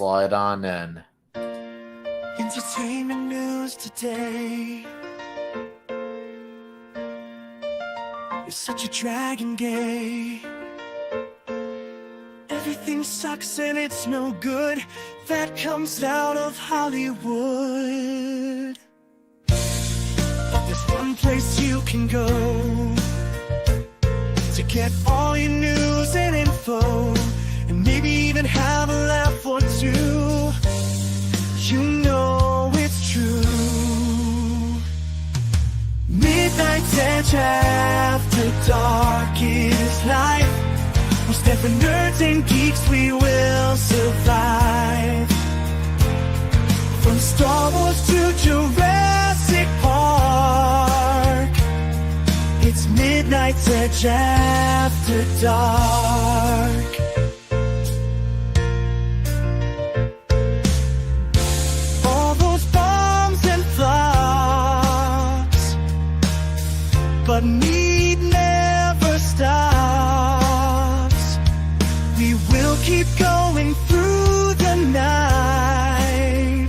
slide on in. Entertainment news today. You're such a dragon gay. Everything sucks and it's no good. That comes out of Hollywood. But there's one place you can go to get all your news and info, and maybe even have a laugh or two. You know it's true. Midnight's Edge after dark is life. We'll stand for nerds and geeks, we will survive. From Star Wars to Jurassic Park, it's Midnight's Edge after dark. All those bombs and flops, but MEAD never stops. We will keep going through the night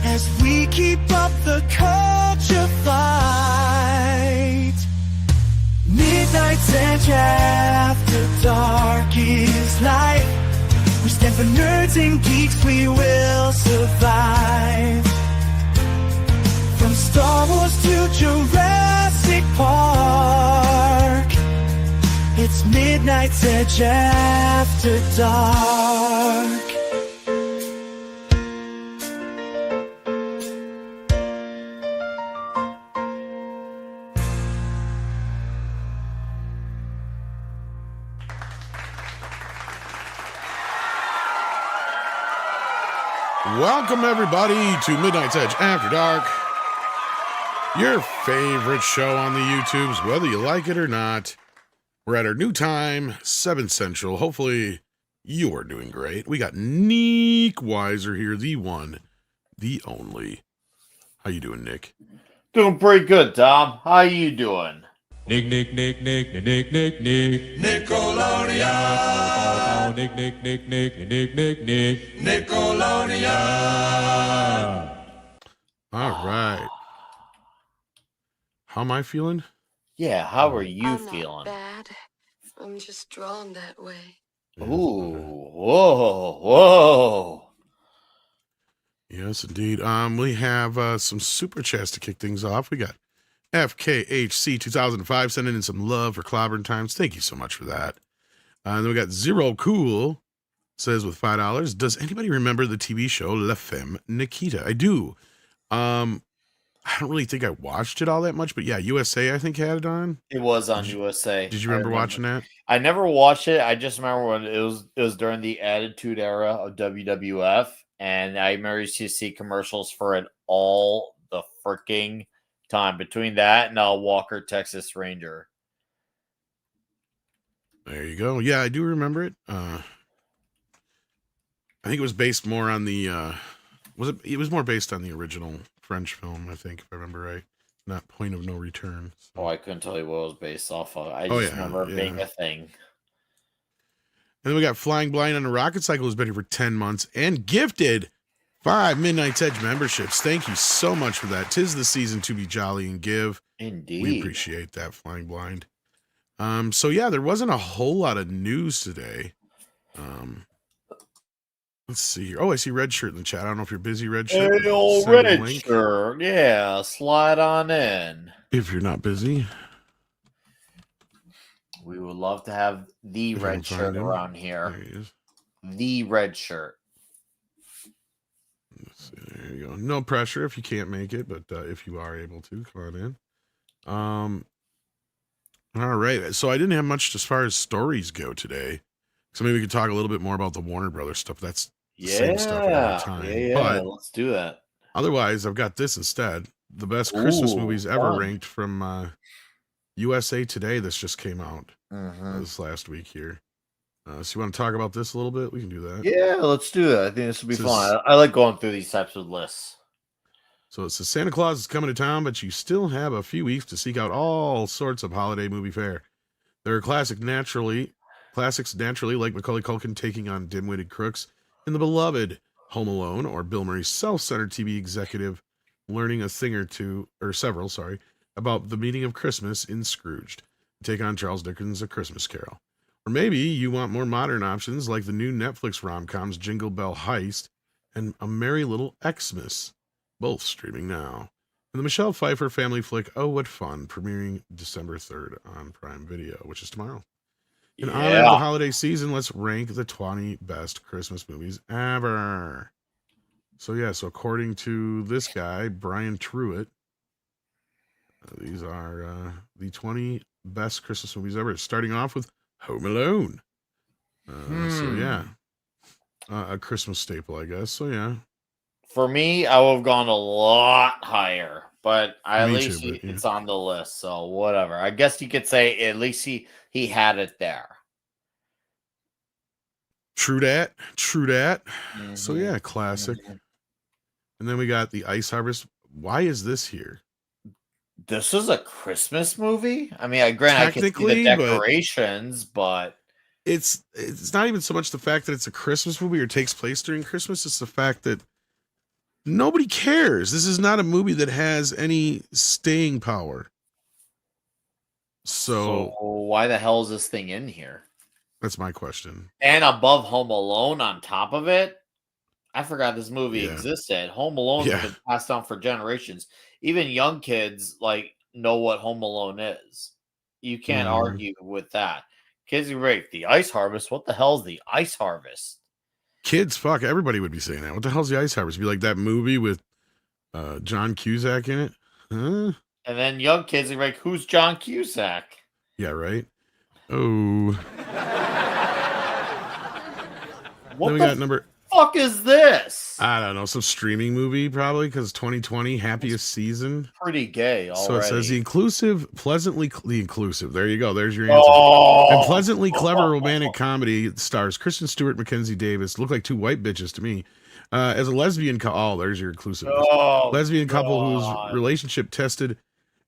as we keep up the culture fight. Midnight's Edge after dark is life. We stand for nerds and geeks, we will survive. From Star Wars to Jurassic Park, it's Midnight's Edge after dark. Welcome, everybody, to Midnight's Edge After Dark, your favorite show on the YouTubes, whether you like it or not. We're at our new time, 7 Central. Hopefully, you are doing great. We got Nick Weiser here, the one, the only. How you doing, Nick? Doing pretty good, Tom. How you doing? Nick. Nickelodeon. Nick. Nickelodeon. All right. How am I feeling? Yeah, how are you I'm feeling? Not bad. I'm just drawn that way. Ooh, whoa. Yes, indeed. We have some super chats to kick things off. We got FKHC 2005 sending in some love for Clobbering Times. Thank you so much for that. And then we got Zero Cool says with $5. Does anybody remember the TV show La Femme Nikita? I do. I don't really think I watched it all that much, but yeah, USA I think had it on. It was on USA. Did you remember watching that? I never watched it. I just remember when it was during the Attitude Era of WWF, and I managed to see commercials for it all the freaking time. Between that and Walker, Texas Ranger. There you go. Yeah, I do remember it. I think it was based more on the it was more based on the original French film, I think, if I remember right. Not Point of No Return. So. Oh, I couldn't tell you what it was based off of. I just remember it being a thing. And then we got Flying Blind on a Rocket Cycle, who's been here for 10 months and gifted 5 Midnight's Edge memberships. Thank you so much for that. 'Tis the season to be jolly and give. Indeed. We appreciate that, Flying Blind. So yeah, there wasn't a whole lot of news today. Let's see here. Oh, I see Red Shirt in the chat. I don't know if you're busy, Red Shirt. Hey, old Red Shirt. Yeah, slide on in. If you're not busy. We would love to have the Red Shirt around here. There he is. The Red Shirt. Let's see, there you go. No pressure if you can't make it, but if you are able to, come on in. All right. So I didn't have much as far as stories go today. So maybe we could talk a little bit more about the Warner Brothers stuff. That's the same stuff all the time. Yeah, but let's do that. Otherwise, I've got this instead. The best Christmas movies ever ranked from USA Today. This just came out this last week here. So you want to talk about this a little bit? We can do that. Yeah, let's do that. I think this will be fun. I like going through these types of lists. So it says Santa Claus is coming to town, but you still have a few weeks to seek out all sorts of holiday movie fare. There are classics naturally like Macaulay Culkin taking on dim-witted crooks, In the beloved Home Alone, or Bill Murray's self-centered TV executive learning a thing or two, or several, sorry, about the meaning of Christmas in Scrooged. Take on Charles Dickens' A Christmas Carol. Or maybe you want more modern options like the new Netflix rom-coms Jingle Bell Heist and A Merry Little Xmas, both streaming now. And the Michelle Pfeiffer family flick Oh What Fun, premiering December 3rd on Prime Video, which is tomorrow. In honor of the Yeah. holiday season, let's rank the 20 best Christmas movies ever. So yeah, so according to this guy, Brian Truitt, these are the 20 best Christmas movies ever. Starting off with Home Alone. So yeah, a Christmas staple, I guess. So yeah, For me, I would have gone a lot higher, but at Me least too, but yeah. it's on the list, so whatever. I guess you could say at least he had it there. True that. True that. So Mhm, yeah, classic. mhm. And then we got The Ice Harvest. Why is this here? This is a Christmas movie? I mean, I grant I can see the Technically, but decorations, but it's not even so much the fact that it's a Christmas movie or takes place during Christmas. It's the fact that nobody cares. This is not a movie that has any staying power. so So why the hell is this thing in here? that's my question. And above Home Alone on top of it? I forgot this movie Yeah. existed. Home Alone's Yeah. been passed down for generations. Even young kids like know what Home Alone is. You can't Mhm. argue with that. Kids are right. The Ice Harvest. What the hell is the Ice Harvest? Kids, fuck, everybody would be saying that. What the hell's The Ice Harvest? It'd be like that movie with John Cusack in it. Huh? And then young kids are like, "Who's John Cusack?" Yeah, right. Oh, What then we the got number. fuck is this? I don't know, some streaming movie probably because 2020 happiest season. Pretty gay already. So it says the inclusive. There you go. There's your answer. Oh, And pleasantly clever romantic comedy stars Kristen Stewart, Mackenzie Davis. Look like two white bitches to me. As a lesbian couple. Oh, there's your inclusiveness. Oh, Lesbian couple God. whose relationship tested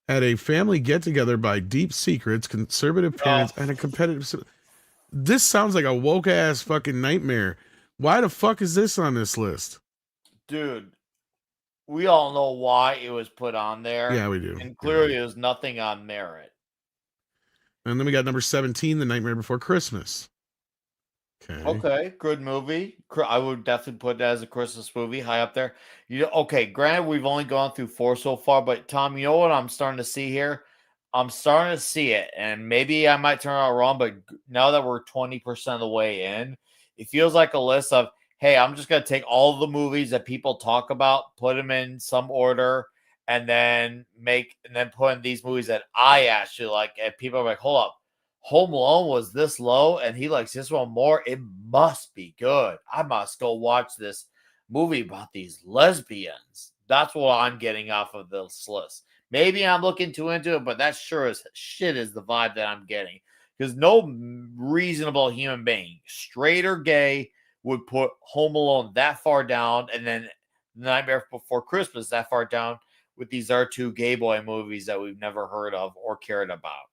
at a family get together by deep secrets, conservative parents, and a competitive. This sounds like a woke ass fucking nightmare. Why the fuck is this on this list? Dude, we all know why it was put on there. Yeah, we do. And clearly there's nothing on merit. And then we got number 17, The Nightmare Before Christmas. Okay, good movie. I would definitely put that as a Christmas movie, high up there. Okay, granted, we've only gone through 4 so far, but Tom, you know what I'm starting to see here? I'm starting to see it, and maybe I might turn out wrong, but now that we're 20% of the way in, it feels like a list of, hey, I'm just going to take all the movies that people talk about, put them in some order, and then put in these movies that I actually like, and people are like, hold up. Home Alone was this low and he likes this one more. It must be good. I must go watch this movie about these lesbians. That's what I'm getting off of this list. Maybe I'm looking too into it, but that sure as shit is the vibe that I'm getting. Because no reasonable human being, straight or gay, would put Home Alone that far down and then Nightmare Before Christmas that far down with these are two gay boy movies that we've never heard of or cared about.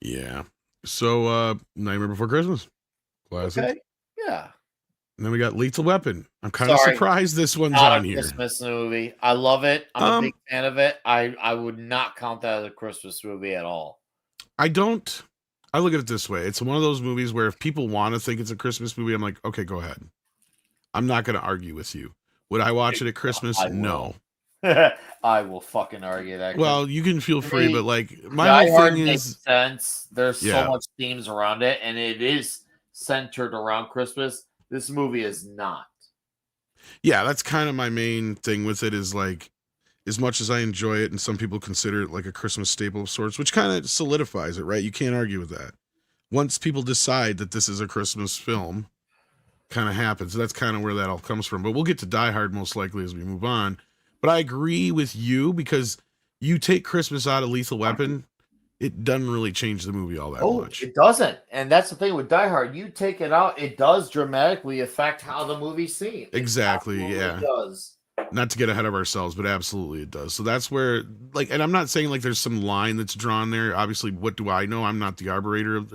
Yeah. So Nightmare Before Christmas. Classic. Okay. Yeah. And then we got Lethal Weapon. I'm kind of surprised this one's Not on a here. Christmas movie. I love it. I'm a big fan of it. I would not count that as a Christmas movie at all. I look at it this way. It's one of those movies where if people want to think it's a Christmas movie, I'm like, okay, go ahead. I'm not going to argue with you. Would I watch it at Christmas? No. I will fucking argue that. Well, you can feel free, but like my whole thing is sense. There's so much themes around it, and it is centered around Christmas. This movie is not. Yeah, that's kind of my main thing with it is like, as much as I enjoy it, and some people consider it like a Christmas staple of sorts, which kind of solidifies it, right? You can't argue with that. Once people decide that this is a Christmas film, kind of happens. So that's kind of where that all comes from. But we'll get to Die Hard most likely as we move on. But I agree with you because you take Christmas out of Lethal Weapon, it doesn't really change the movie all that much. It doesn't. And that's the thing with Die Hard. You take it out, it does dramatically affect how the movie's seen. Exactly, yeah. It does. Not to get ahead of ourselves, but absolutely it does. So that's where, like, and I'm not saying like there's some line that's drawn there. Obviously, what do I know? I'm not the arbiter of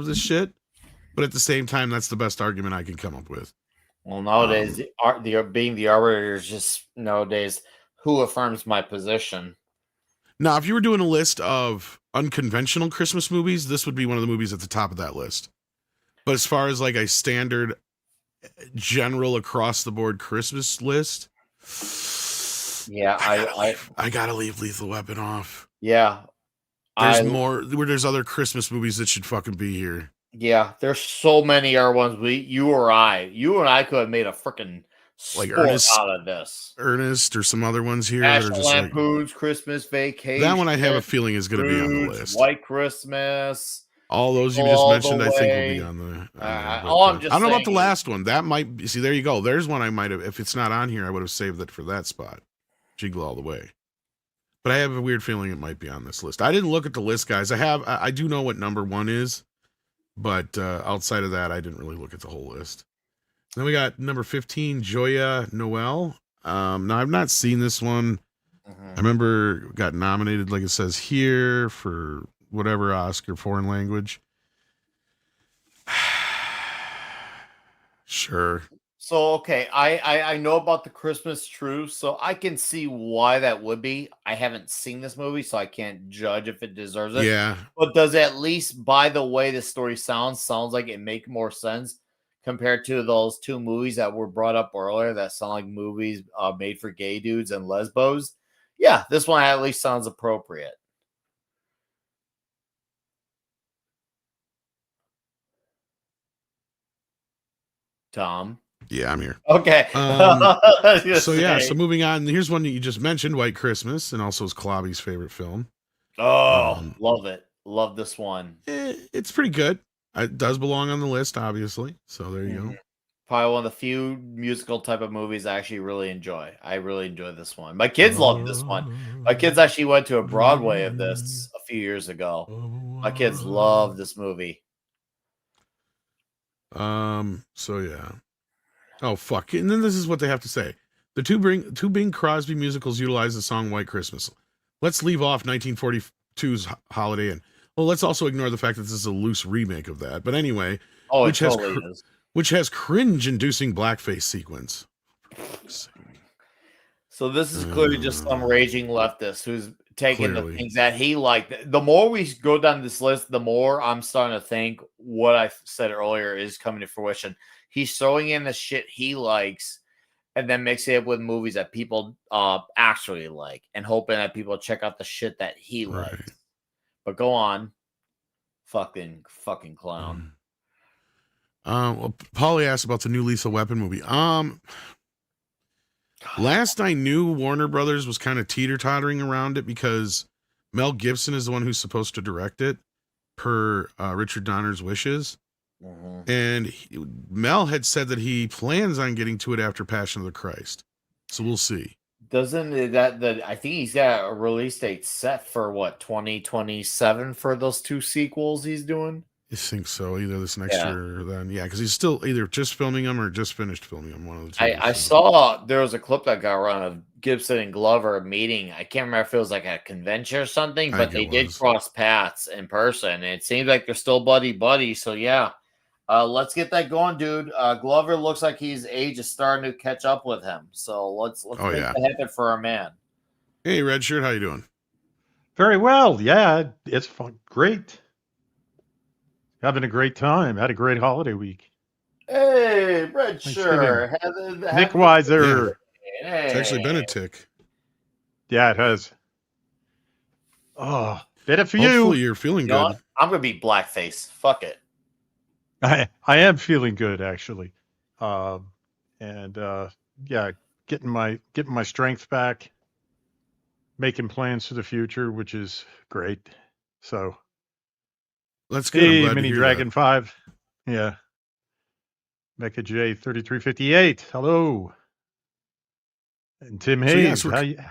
this shit. But at the same time, that's the best argument I can come up with. Well, nowadays, being the arbiter is just nowadays who affirms my position. Now, if you were doing a list of unconventional Christmas movies, this would be one of the movies at the top of that list. But as far as like a standard, general across the board Christmas list, Yeah, I gotta leave Lethal Weapon off. yeah, There's more where there's other Christmas movies that should fucking be here. yeah. There's so many other ones. You and I could have made a freaking Like sport Ernest, out of this. Ernest, or some other ones here that are National just like Lampoon's Christmas Vacation. that one. I have a feeling is going to be on the Scrooge, list. White Christmas. All those you just All mentioned, the I think, will way. be on the. All I'm just I don't know about the saying last one. That might be. See, there you go. There's one I might have. If it's not on here, I would have saved it for that spot. Jingle All the Way. But I have a weird feeling it might be on this list. I didn't look at the list, guys. I do know what number 1 is, but outside of that, I didn't really look at the whole list. Then we got number 15, Joya Noel. Now I've not seen this one. I remember it got nominated, like it says here, for whatever Oscar foreign language. Sure. So okay, I know about the Christmas truce, so I can see why that would be. I haven't seen this movie, so I can't judge if it deserves it. Yeah. But does at least by the way the story sounds like it make more sense compared to those 2 movies that were brought up earlier that sound like movies made for gay dudes and lesbos? Yeah, this one at least sounds appropriate. Tom. Yeah, I'm here. Okay. So moving on. Here's one that you just mentioned, White Christmas, and also is Klobby's favorite film. Oh, love it. Love this one. It's pretty good. It does belong on the list, obviously. So there you go. Probably one of the few musical type of movies I actually really enjoy. I really enjoy this one. My kids love this one. My kids actually went to a Broadway of this a few years ago. My kids love this movie. So yeah. Oh fuck. And then this is what they have to say. The two Bing Crosby musicals utilize the song White Christmas. Let's leave off 1942's Holiday Inn. Well, let's also ignore the fact that this is a loose remake of that. But anyway, which has cringe-inducing blackface sequence. So this is clearly just some raging leftist who's taking Clearly. the things that he liked. The more we go down this list, the more I'm starting to think what I said earlier is coming to fruition. He's throwing in the shit he likes and then mixing it with movies that people actually like and hoping that people check out the shit that he likes. But go on. Fucking clown. Well, Paulie asked about the new Lethal Weapon movie. Last I knew, Warner Brothers was kind of teeter-tottering around it because Mel Gibson is the one who's supposed to direct it per Richard Donner's wishes. And Mel had said that he plans on getting to it after Passion of the Christ. So we'll see. Doesn't that I think he's got a release date set for what, 2027 for those 2 sequels he's doing? I think so. Either this next year or then. Yeah, because he's still either just filming them or just finished filming them. One of the 2. I saw there was a clip that got around of Gibson and Glover meeting. I can't remember if it was like a convention or something, but they did cross paths in person. And it seems like they're still buddy. So yeah, let's get that going, dude. Glover looks like his age is starting to catch up with him. So let's make that happen for our man. Hey, Red Shirt, how you doing? Very well. Yeah, it's fun. Great. Having a great time. Had a great holiday week. Hey, Red Shirt. Nick Weiser. Hey. It's actually been a tick. Yeah, it has. Oh, better for Hopefully you. You're feeling You know good. what? I'm gonna be blackface. Fuck it. I am feeling good actually. Yeah, getting my strength back, making plans for the future, which is great. So That's good. hey, Mini Dragon 5. Yeah. Mecha J 3358. Hello. And Tim Hayes.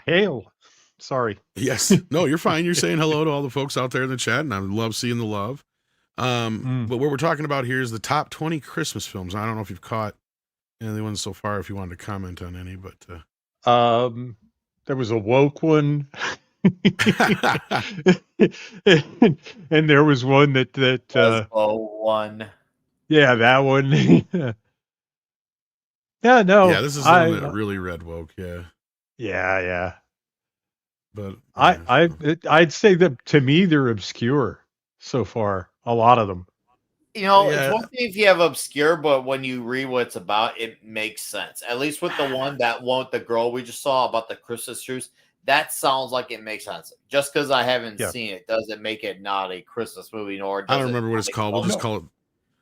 Hail. Sorry. Yes. No, you're fine. You're saying hello to all the folks out there in the chat, and I love seeing the love. But what we're talking about here is the top 20 Christmas films. I don't know if you've caught any of the ones so far, if you wanted to comment on any, but there was a woke one. and there was one that one. Yeah, that one. Yeah, Yeah, no, this is the one that really read woke. Yeah, yeah. but yeah, so. I'd say that to me they're obscure so far. A lot of them. It's Yeah, one thing if you have obscure, but when you read what it's about, it makes sense. At least with the one with the girl we just saw about the Christmas truce, that sounds like it makes sense. Just because I haven't Yeah. seen it doesn't make it not a Christmas movie, nor I does don't it remember what not it's make called. We'll just No. call it.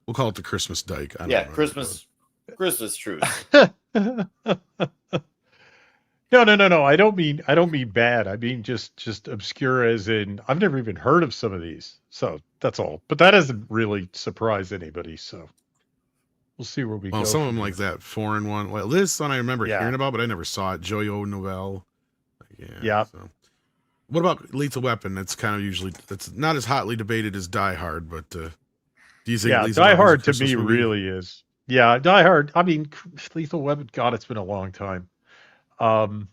We'll call it the Christmas Dyke. I don't yeah, remember. But Christmas truce. No. I don't mean bad. I mean just obscure as in I've never even heard of some of these. So that's all. But that doesn't really surprise anybody. So we'll see where we well, go some of from them like here. that foreign one. Well, this one I remember Yeah. hearing about, but I never saw it. Joyo Novelle. Yeah. Yeah. So, what about Lethal Weapon? That's kind of usually that's not as hotly debated as Die Hard, but do you think Yeah. Lethal Die Weapon's a Hard to Christmas me movie? really is. Yeah, Die Hard. I mean, Lethal Weapon. God, it's been a long time. Um,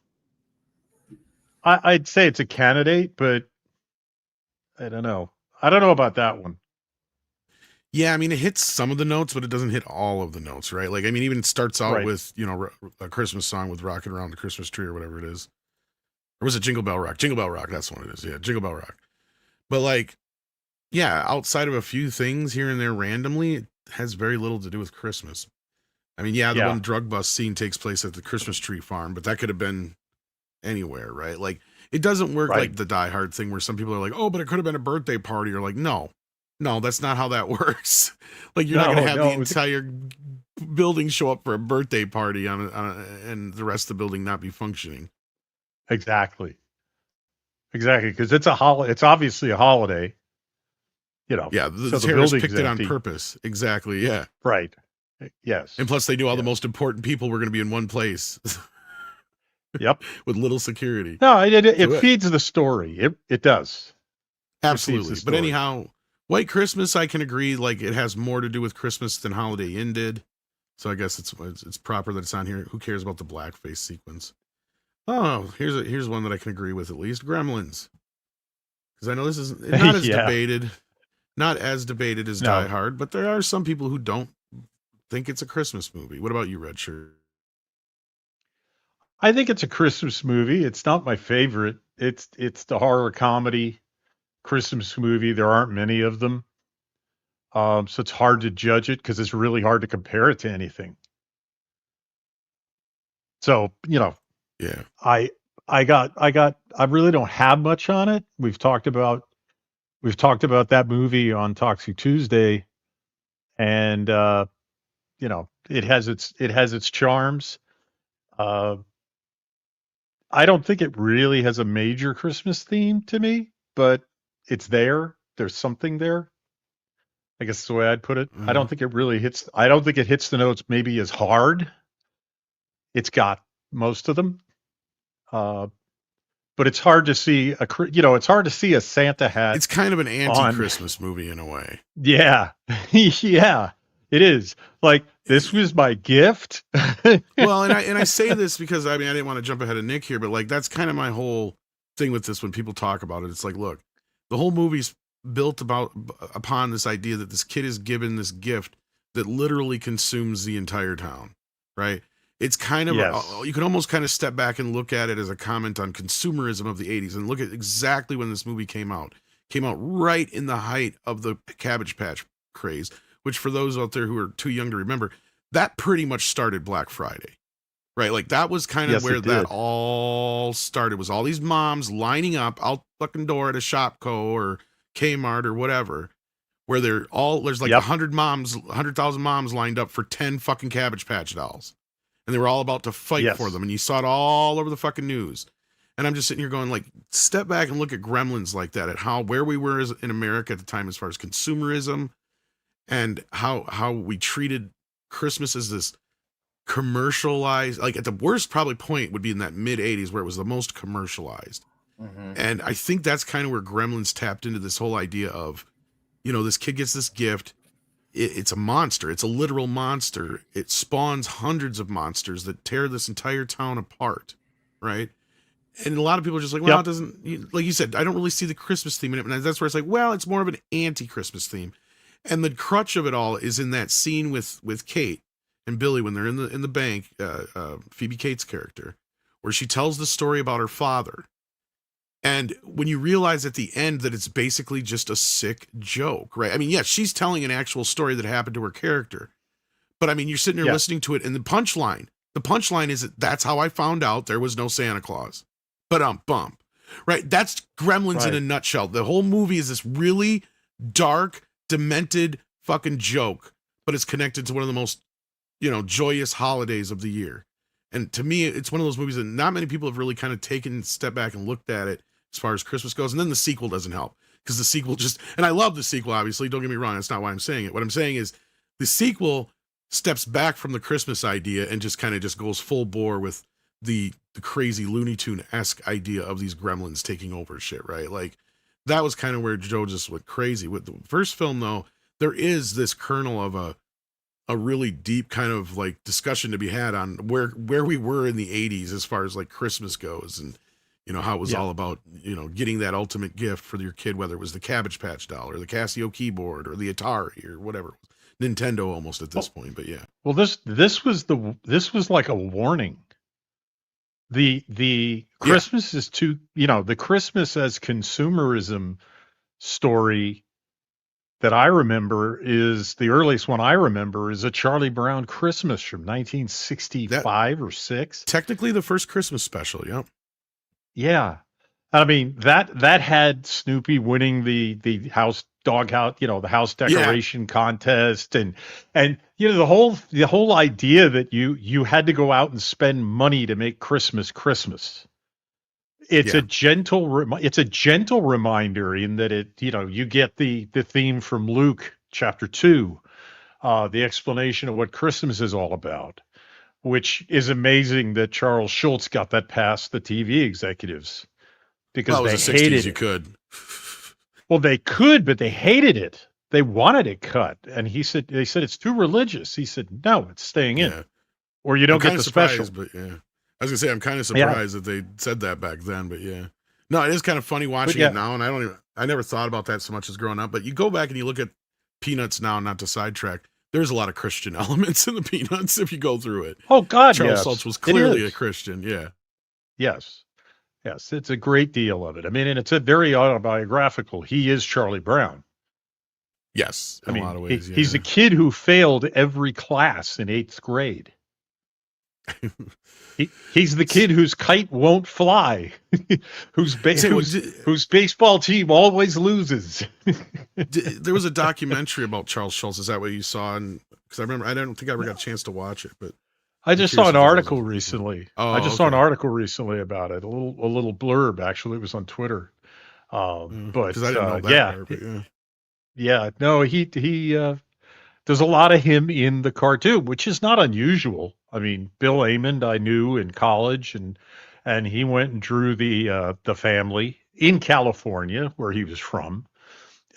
I'd say it's a candidate, but I don't know. I don't know about that one. Yeah, I mean, it hits some of the notes, but it doesn't hit all of the notes, right? Like, I mean, even it starts out Right. with, a Christmas song with Rocking Around the Christmas Tree or whatever it is. Or was it Jingle Bell Rock? Jingle Bell Rock, that's what it is. Yeah, Jingle Bell Rock. But, like, yeah, outside of a few things here and there randomly, it has very little to do with Christmas. I mean, yeah, the Yeah. one drug bust scene takes place at the Christmas tree farm, but that could have been anywhere, right? Like, it doesn't work Right. like the Die Hard thing where some people are like, oh, but it could have been a birthday party. Or like, no, that's not how that works. Like, you're not going to have the It was entire building show up for a birthday party and the rest of the building not be functioning. exactly. Exactly, because it's a holiday. It's obviously a holiday, Yeah, the so the terrorists building's picked it on empty. purpose. Exactly. Yeah. Right. Yes. And plus, they knew all the Yes. most important people were going to be in one place Yep. with little security. No, it So, feeds the story. It does. absolutely. the But story. anyhow, White Christmas, I can agree. Like, it has more to do with Christmas than Holiday Inn did. So I guess it's proper that it's on here. Who cares about the blackface sequence? Oh, here's one that I can agree with at least. Gremlins, because I know this is not as Yeah. debated, not as debated as No. Die Hard, but there are some people who don't think it's a Christmas movie. What about you, Red Shirt? I think it's a Christmas movie. It's not my favorite. It's the horror comedy Christmas movie. There aren't many of them. So it's hard to judge it because it's really hard to compare it to anything. So, Yeah, I I really don't have much on it. We've talked about that movie on Toxic Tuesday, and it has its charms. Uh, I don't think it really has a major Christmas theme to me, but it's there. There's something there. I guess is the way I'd put it. I Mhm. don't think it really hits. I don't think it hits the notes maybe as hard. It's got most of them, uh, but it's hard to see it's hard to see a Santa hat It's kind of an on. anti-Christmas movie in a way. Yeah, yeah, it is. Like this was my gift. Well, and I say this because I mean I didn't want to jump ahead of Nick here, but like that's kind of my whole thing with this when people talk about it. It's like, look, the whole movie's built upon this idea that this kid is given this gift that literally consumes the entire town, right? It's kind of Yes. you can almost kind of step back and look at it as a comment on consumerism of the 80s and look at exactly when this movie came out. Came out right in the height of the Cabbage Patch craze, which for those out there who are too young to remember, that pretty much started Black Friday, right? Like that was kind of Yes, where it that did. all started. Was all these moms lining up out fucking door at a Shopko or Kmart or whatever, where there's like Yep. 100,000 moms lined up for 10 fucking Cabbage Patch dolls, and they were all about to fight Yes. for them, and you saw it all over the fucking news. And I'm just sitting here going, like, step back and look at Gremlins like that, at where we were in America at the time as far as consumerism and how we treated Christmas as this commercialized, like at the worst probably point would be in that mid 80s where it was the most commercialized. Mm-hmm. And I think that's kind of where Gremlins tapped into this whole idea of, this kid gets this gift. It's a monster. It's a literal monster. It spawns hundreds of monsters that tear this entire town apart, right? And a lot of people are just like, well, Yep. it doesn't, like you said, I don't really see the Christmas theme in it. And that's where it's like, well, it's more of an anti-Christmas theme. And the crutch of it all is in that scene with Kate and Billy when they're in the bank, Phoebe Cates' character, where she tells the story about her father. And when you realize at the end that it's basically just a sick joke, right? I mean, yes, she's telling an actual story that happened to her character. But I mean, you're sitting there listening to it, and the punchline is that that's how I found out there was no Santa Claus. Bump. Right? That's Gremlins in a nutshell. The whole movie is this really dark, demented fucking joke, but it's connected to one of the most, joyous holidays of the year. And to me, it's one of those movies that not many people have really kind of taken a step back and looked at it as far as Christmas goes. And then the sequel doesn't help, because the sequel and I love the sequel, obviously, don't get me wrong. That's not why I'm saying it. What I'm saying is the sequel steps back from the Christmas idea and just goes full bore with the crazy Looney Tune-esque idea of these gremlins taking over shit, right? Like, that was kind of where Joe just went crazy. With the first film, though, there is this kernel of a really deep kind of like discussion to be had on where we were in the 80s as far as like Christmas goes, and how it was all about getting that ultimate gift for your kid, whether it was the Cabbage Patch doll or the Casio keyboard or the Atari or whatever. Nintendo almost at this point, but yeah. Well, this was like a warning. The Christmas is too, the Christmas as consumerism story that I remember is the earliest one I remember is a Charlie Brown Christmas from 1965 or 6. Technically the first Christmas special. Yep. Yeah. I mean, that had Snoopy winning the doghouse, the house decoration contest, and the whole idea that you had to go out and spend money to make Christmas. It's a gentle reminder in that it, you get the theme from Luke chapter 2, the explanation of what Christmas is all about, which is amazing that Charles Schultz got that past the TV executives, because they hated it. You could. Well, they could, but they hated it. They wanted it cut. And they said it's too religious. He said, no, it's staying in, or you don't get the special. But yeah, I was gonna say, I'm kind of surprised that they said that back then, but yeah, no, it is kind of funny watching it now. And I never thought about that so much as growing up, but you go back and you look at Peanuts now, not to sidetrack, there's a lot of Christian elements in the Peanuts if you go through it. Oh God, Charles Schultz was clearly a Christian. Yeah. Yes, it's a great deal of it. I mean, and it's a very autobiographical. He is Charlie Brown. Yes, in a lot of ways. He's a kid who failed every class in 8th grade. He's the kid whose kite won't fly, whose baseball team always loses. There was a documentary about Charles Schultz. Is that what you saw? Because I don't think I ever got a chance to watch it, but I just saw an article recently. Saw an article recently about it. A little blurb, actually. It was on Twitter. But because I didn't know that part, but yeah. No, he there's a lot of him in the cartoon, which is not unusual. I mean, Bill Amond I knew in college, and he went and drew the family in California, where he was from,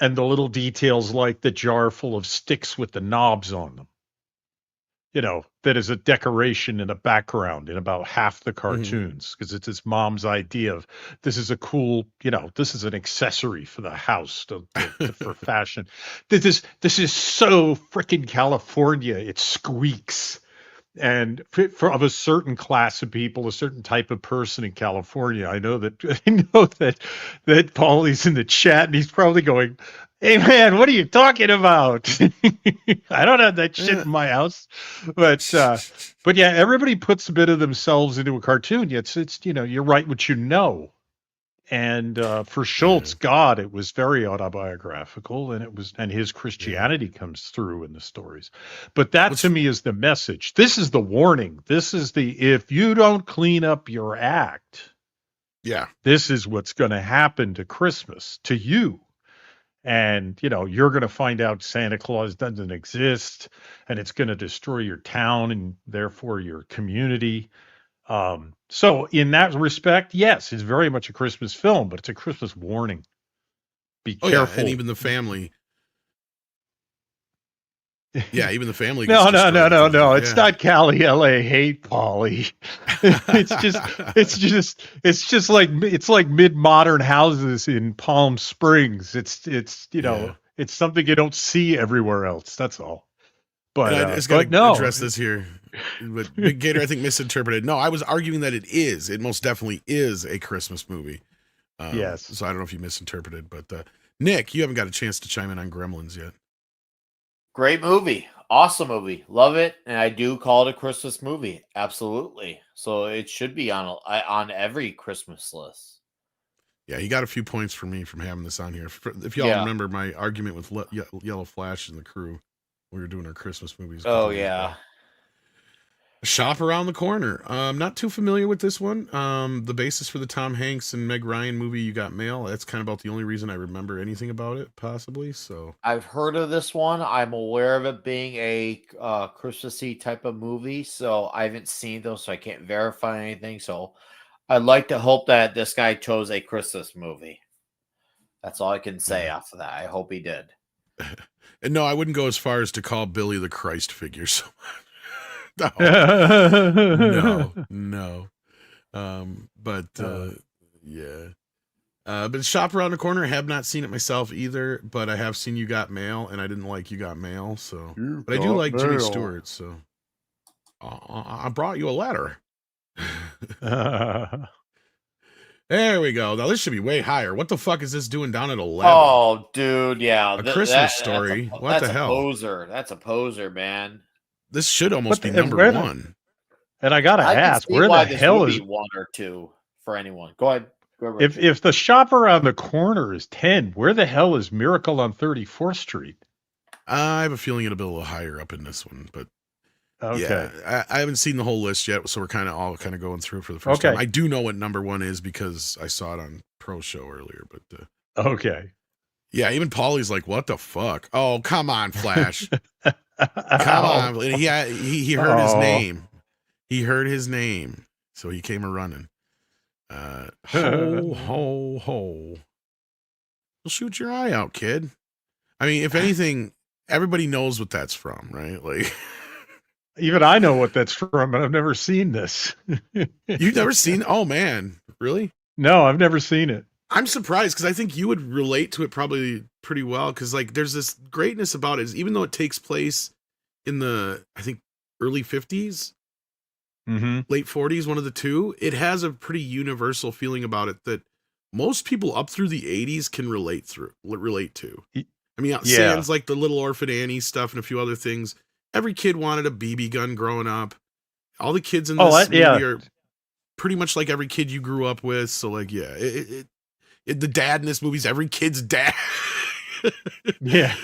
and the little details like the jar full of sticks with the knobs on them. That is a decoration in a background in about half the cartoons, because it's his mom's idea of this is a cool, this is an accessory for the house for fashion. This is so freaking California. It squeaks. And for of a certain class of people, a certain type of person in California, I know that Paulie's in the chat, and he's probably going, "Hey man, what are you talking about? I don't have that shit in my house." But yeah, everybody puts a bit of themselves into a cartoon. It's you write what you know. And for Schultz, God, it was very autobiographical, and his Christianity comes through in the stories. But that to me is the message. This is the warning. This is if you don't clean up your act, this is what's going to happen to Christmas, to you. And, you're going to find out Santa Claus doesn't exist, and it's going to destroy your town and therefore your community. So in that respect, yes, it's very much a Christmas film, but it's a Christmas warning. Be careful. Yeah, and even the family. Yeah, even the family. No. It's not Cali, LA hate, Paulie. it's just like mid-modern houses in Palm Springs. It's It's something you don't see everywhere else. That's all. And I But just got to no. address this here. But Big Gator, I think, misinterpreted. No, I was arguing that it is. It most definitely is a Christmas movie. Yes. So I don't know if you misinterpreted, but Nick, you haven't got a chance to chime in on Gremlins yet. Great movie. Awesome movie. Love it. And I do call it a Christmas movie. Absolutely. So it should be on every Christmas list. Yeah, he got a few points for me from having this on here. If y'all remember my argument with Yellow Flash and the crew, we were doing our Christmas movies. Oh, yeah. Shop Around the Corner. Not too familiar with this one. The basis for the Tom Hanks and Meg Ryan movie, You Got Mail. That's kind of about the only reason I remember anything about it, possibly. So I've heard of this one. I'm aware of it being a Christmassy type of movie. So I haven't seen those, so I can't verify anything. So I'd like to hope that this guy chose a Christmas movie. That's all I can say after that. I hope he did. And no, I wouldn't go as far as to call Billy the Christ figure. So no. Yeah. But Shop Around the Corner, I have not seen it myself either, but I have seen You Got Mail, and I didn't like You Got Mail. So, but I do like Jimmy Stewart. So, I brought you a letter. There we go. Now this should be way higher. What the fuck is this doing down at 11? Oh, dude, yeah. A Christmas Story. What the hell? Poser. That's a poser, man. This should almost be number one. And I gotta ask, where the hell is 1 or 2 for anyone? Go ahead. If the Shop Around the Corner is 10, where the hell is Miracle on 34th Street? I have a feeling it'll be a little higher up in this one, but okay. Yeah, I haven't seen the whole list yet, so we're all going through for the first time. I do know what number 1 is because I saw it on Pro Show earlier, but okay. Yeah, even Paulie's like, what the fuck? Oh, come on, Flash. Come on. He heard his name. He heard his name, so he came a-running. Ho, ho, ho. You'll shoot your eye out, kid. I mean, if anything, everybody knows what that's from, right? Like, even I know what that's from, but I've never seen this. You've never seen? Oh, man. Really? No, I've never seen it. I'm surprised because I think you would relate to it probably pretty well because, like, there's this greatness about it. Even though it takes place in the, I think, early 50s, late 40s, one of the two, it has a pretty universal feeling about it that most people up through the 80s can relate to. I mean, sans like the Little Orphan Annie stuff and a few other things. Every kid wanted a BB gun growing up. All the kids in this movie are pretty much like every kid you grew up with. So, like, yeah, the dad in this movie is every kid's dad. Yeah.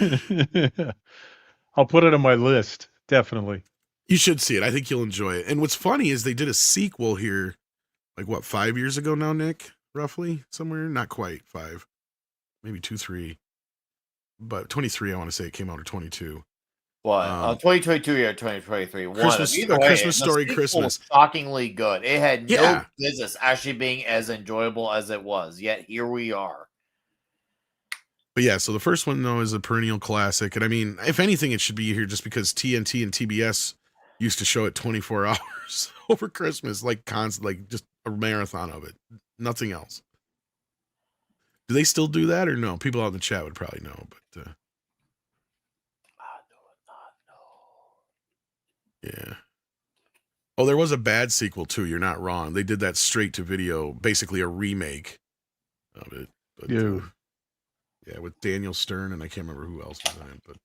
I'll put it on my list. Definitely. You should see it. I think you'll enjoy it. And what's funny is they did a sequel here, like, what, 5 years ago now, Nick? Roughly? Somewhere? Not quite 5. Maybe 2, 3. But 23, I want to say it came out, or 22. What? 2022 or 2023? Christmas Story Christmas. Shockingly good. It had no business actually being as enjoyable as it was. Yet here we are. But yeah, so the first one though is a perennial classic, and I mean, if anything, it should be here just because TNT and TBS used to show it 24 hours over Christmas, like constant, like just a marathon of it. Nothing else. Do they still do that or no? People out in the chat would probably know, but. Yeah. Oh, there was a bad sequel too. You're not wrong. They did that straight to video, basically a remake of it. But, yeah, with Daniel Stern and I can't remember who else was in it. But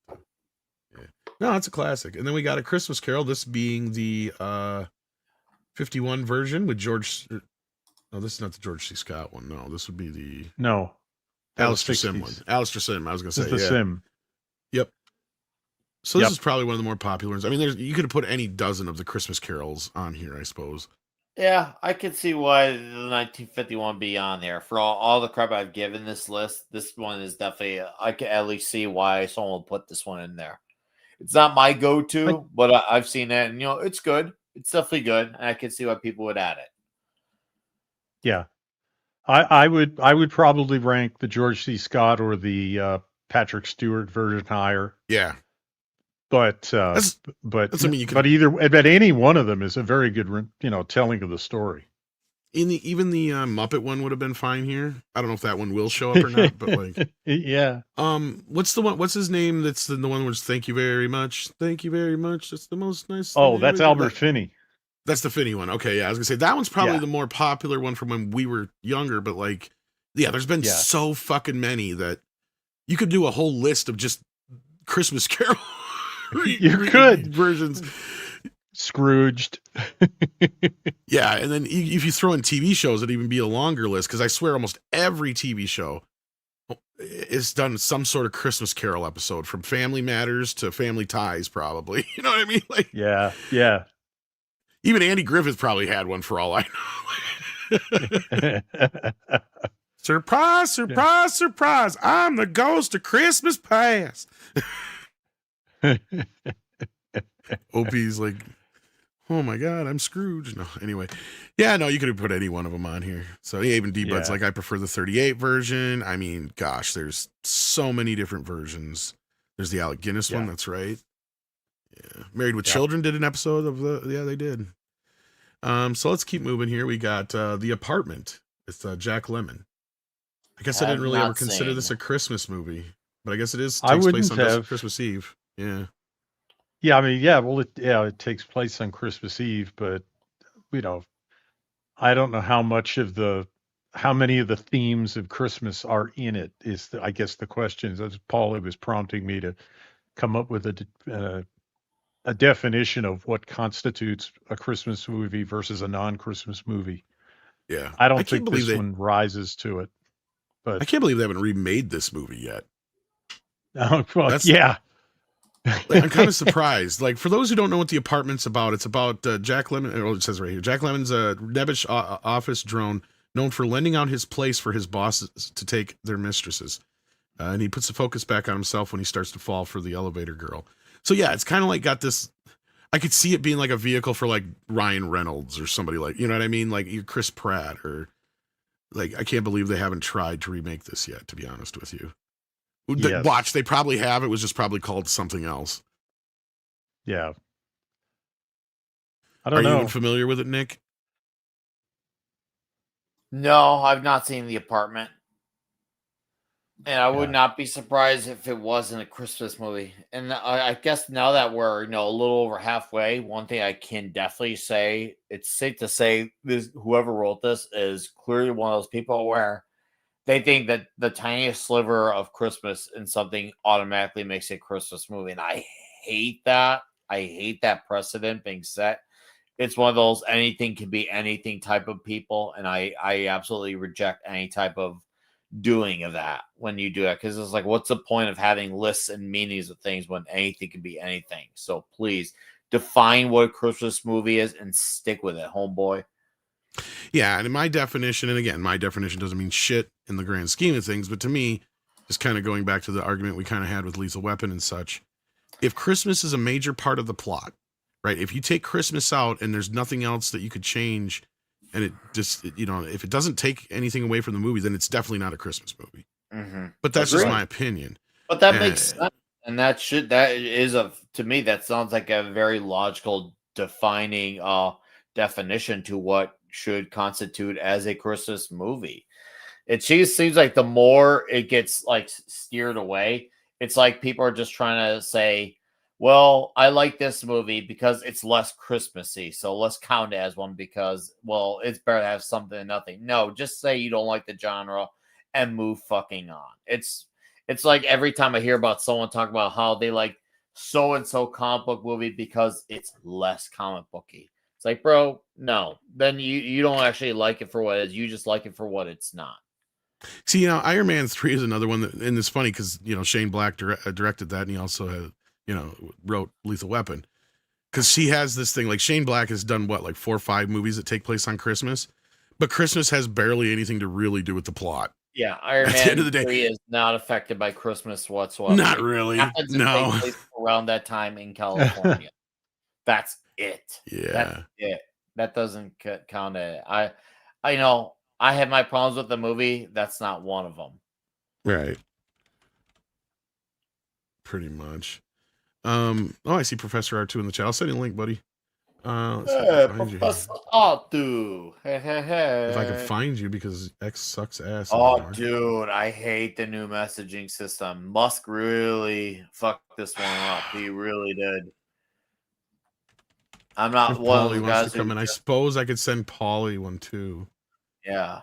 yeah, no, it's a classic. And then we got A Christmas Carol. This being the 51 version with George. No, this is not the George C. Scott one. No, this would be the Alistair Sim one. Alistair Sim. I was gonna say the Sim. Yep. So this is probably one of the more popular ones. I mean, you could have put any dozen of the Christmas carols on here, I suppose. Yeah, I could see why the 1951 be on there. For all the crap I've given this list, this one is definitely, I can at least see why someone will put this one in there. It's not my go-to, but I've seen it, and, it's good. It's definitely good, and I can see why people would add it. Yeah. I would probably rank the George C. Scott or the Patrick Stewart version higher. Yeah. But any one of them is a very good, telling of the story. even the Muppet one would have been fine here. I don't know if that one will show up or not, but like, yeah. what's the one? What's his name? That's the one which thank you very much. Thank you very much. That's the most nice thing. Oh, that's Albert Finney. That's the Finney one. Okay, yeah, I was gonna say that one's probably Yeah. the more popular one from when we were younger. But like, yeah, there's been Yeah. so fucking many that you could do a whole list of just Christmas Carol You could. versions. Scrooged. Yeah, and then if you throw in TV shows, it'd even be a longer list because I swear almost every TV show is done some sort of Christmas Carol episode, from Family Matters to Family Ties, probably. You know what I mean? Like, Yeah. Yeah. even Andy Griffith probably had one for all I know. Surprise, surprise, surprise. I'm the ghost of Christmas past. OP's like, oh my God, I'm Scrooge. No, anyway. Yeah, no, you could have put any one of them on here. So yeah, even D-Bud's like, I prefer the 38 version. I mean, gosh, there's so many different versions. There's the Alec Guinness one, that's right. Yeah. Married with Children did an episode of they did. So let's keep moving here. We got The Apartment with Jack Lemmon. I guess I didn't really ever consider this a Christmas movie, but I guess it is. Takes place on Christmas Eve. Yeah. Yeah, I mean, yeah, well, it takes place on Christmas Eve, but you know, I don't know how many of the themes of Christmas are in it. I guess the question is, as Paul was prompting me to come up with a definition of what constitutes a Christmas movie versus a non-Christmas movie. Yeah, I don't think this one rises to it. But I can't believe they haven't remade this movie yet. Oh, well, yeah. Like, I'm kind of surprised. Like, for those who don't know what The Apartment's about, it's about Jack Lemmon. Oh, it says right here, Jack Lemmon's a nebbish office drone known for lending out his place for his bosses to take their mistresses. And he puts the focus back on himself when he starts to fall for the elevator girl. So yeah, it's kind of like got this. I could see it being like a vehicle for like Ryan Reynolds or somebody, like, you know what I mean? Like Chris Pratt, or like, I can't believe they haven't tried to remake this yet, to be honest with you. Yes. Watch, they probably have. It was just probably called something else. Yeah. I don't know. Are you even familiar with it, Nick? No, I've not seen The Apartment. And I would not be surprised if it wasn't a Christmas movie. And I guess now that we're, a little over halfway, one thing I can definitely say, it's safe to say this, whoever wrote this is clearly one of those people where they think that the tiniest sliver of Christmas in something automatically makes it a Christmas movie. And I hate that. I hate that precedent being set. It's one of those anything can be anything type of people. And I absolutely reject any type of doing of that when you do that, because it's like, what's the point of having lists and meanings of things when anything can be anything? So please define what a Christmas movie is and stick with it, homeboy. Yeah, and in my definition, and again, my definition doesn't mean shit in the grand scheme of things, but to me, just kind of going back to the argument we kind of had with Lethal Weapon and such, if Christmas is a major part of the plot, right? If you take Christmas out and there's nothing else that you could change, and it just, if it doesn't take anything away from the movie, then it's definitely not a Christmas movie. Mm-hmm. But that's just my opinion. But that makes sense. And to me, that sounds like a very logical defining definition to what should constitute as a Christmas movie. It just seems like the more it gets like steered away, it's like people are just trying to say, well, I like this movie because it's less Christmassy, so let's count it as one because, well, it's better to have something than nothing. No, just say you don't like the genre and move fucking on. It's like every time I hear about someone talk about how they like so-and-so comic book movie because it's less comic booky. It's like, bro, no. Then you don't actually like it for what it is. You just like it for what it's not. See, Iron Man 3 is another one and it's funny because, Shane Black directed that, and he also had, wrote Lethal Weapon, because he has this thing, like Shane Black has done what, like 4 or 5 movies that take place on Christmas, but Christmas has barely anything to really do with the plot. Yeah, Iron Man 3 is not affected by Christmas whatsoever. Not really. No. Take place around that time in California. That's it. Yeah. That's it. That doesn't count it. I know I have my problems with the movie. That's not one of them. Right. Pretty much. I see Professor R2 in the chat. I'll send you a link, buddy. Let's see if I Hey, can find you here. Professor Artu. Hey, hey, If I can hey. find you, because X sucks ass Oh, anymore. dude, I hate the new messaging system. Musk really fucked this one up. He really did. I'm not If one of Paulie those wants to guys come who in, I just, suppose I could send Paulie one too. yeah.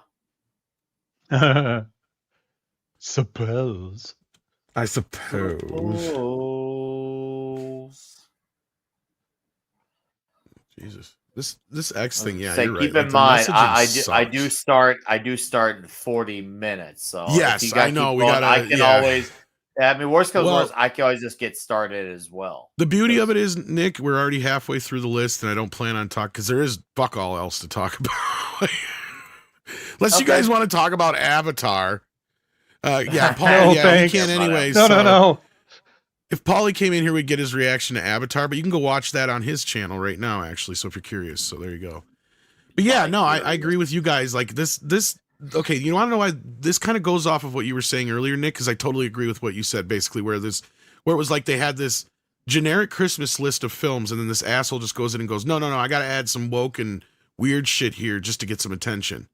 Suppose. I suppose. Suppose. Jesus. This X thing, yeah, Say, you're right. keep Like in the mind, messaging I do sucks. start in 40 minutes. So if you Yes, I got to know. keep We going, I gotta, can yeah. always. I mean, worst comes worst, Well, I can always just get started as well. the beauty of Because it is, Nick, we're already halfway through the list, and I don't plan on talking because there is fuck all else to talk about. Unless you okay, guys want to talk about Avatar. Yeah, Paul. No, Yeah, we thanks. can't anyway. No, no, So no. if Paulie came in here, we'd get his reaction to Avatar. But you can go watch that on his channel right now, actually. So if you're curious, so there you go. But yeah, no, I agree with you guys. Like this. Okay, you want to know why this kind of goes off of what you were saying earlier, Nick? Because I totally agree with what you said. Basically, where it was like they had this generic Christmas list of films, and then this asshole just goes in and goes, no, I got to add some woke and weird shit here just to get some attention.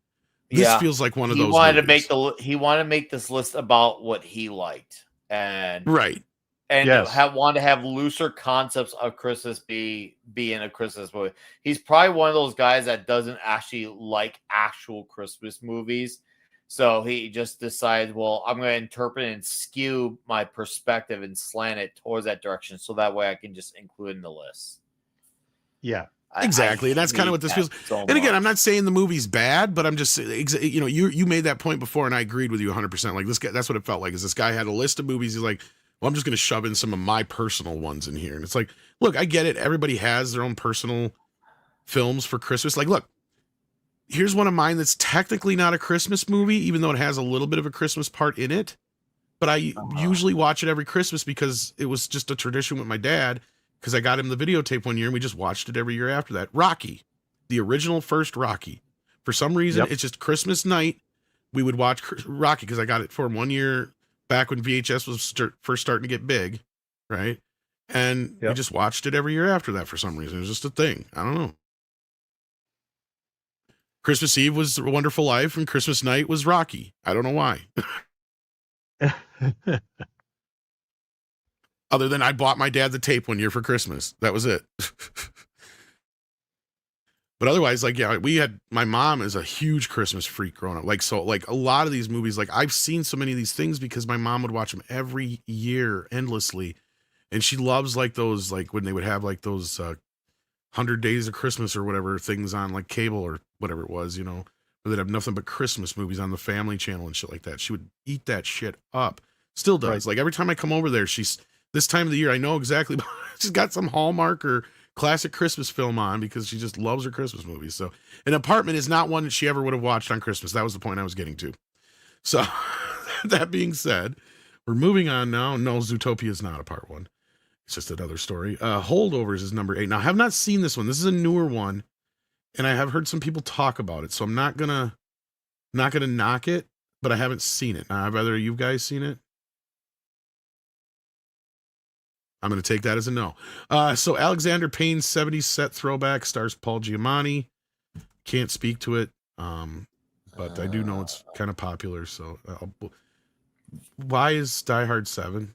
This yeah, feels like one of he those wanted movies. to make this list about what he liked, and Right. Yes. wanted to have looser concepts of Christmas be in a Christmas movie. He's probably one of those guys that doesn't actually like actual Christmas movies. So he just decided, well, I'm going to interpret and skew my perspective and slant it towards that direction, so that way I can just include it in the list. Yeah. Exactly. And that's kind of what this feels. So And again, much. I'm not saying the movie's bad, but I'm just, you know, you made that point before, and I agreed with you 100%. Like this guy, that's what it felt like. Is this guy had a list of movies? He's like, well, I'm just going to shove in some of my personal ones in here. And it's like, look, I get it. Everybody has their own personal films for Christmas. Like, look, here's one of mine that's technically not a Christmas movie, even though it has a little bit of a Christmas part in it. But I usually watch it every Christmas because it was just a tradition with my dad. Because I got him the videotape one year and we just watched it every year after that. Rocky, the original first Rocky. For some reason, it's just Christmas night. We would watch Rocky because I got it for him 1 year back when VHS was first starting to get big, right? And we just watched it every year after that for some reason. It was just a thing. I don't know. Christmas Eve was A Wonderful Life and Christmas night was Rocky. I don't know why. Other than I bought my dad the tape 1 year for Christmas. That was it. But otherwise, like, yeah, my mom is a huge Christmas freak growing up. Like, so, like, a lot of these movies, like, I've seen so many of these things because my mom would watch them every year endlessly. And she loves, like, those, like, when they would have, like, those 100 Days of Christmas or whatever things on, like, cable or whatever it was, you know, where they'd have nothing but Christmas movies on the Family Channel and shit like that. She would eat that shit up. Still does. Right. Like, every time I come over there, this time of the year, I know exactly. She's got some Hallmark or classic Christmas film on because she just loves her Christmas movies. So an apartment is not one that she ever would have watched on Christmas. That was the point I was getting to. So that being said, we're moving on now. No, Zootopia is not a part one. It's just another story. Holdovers is number 8. Now, I have not seen this one. This is a newer one, and I have heard some people talk about it. So I'm not gonna knock it, but I haven't seen it. Now, have either of you guys seen it? I'm going to take that as a no. So Alexander Payne's 70s set throwback stars Paul Giamatti. Can't speak to it, but I do know it's kind of popular. So why is Die Hard 7?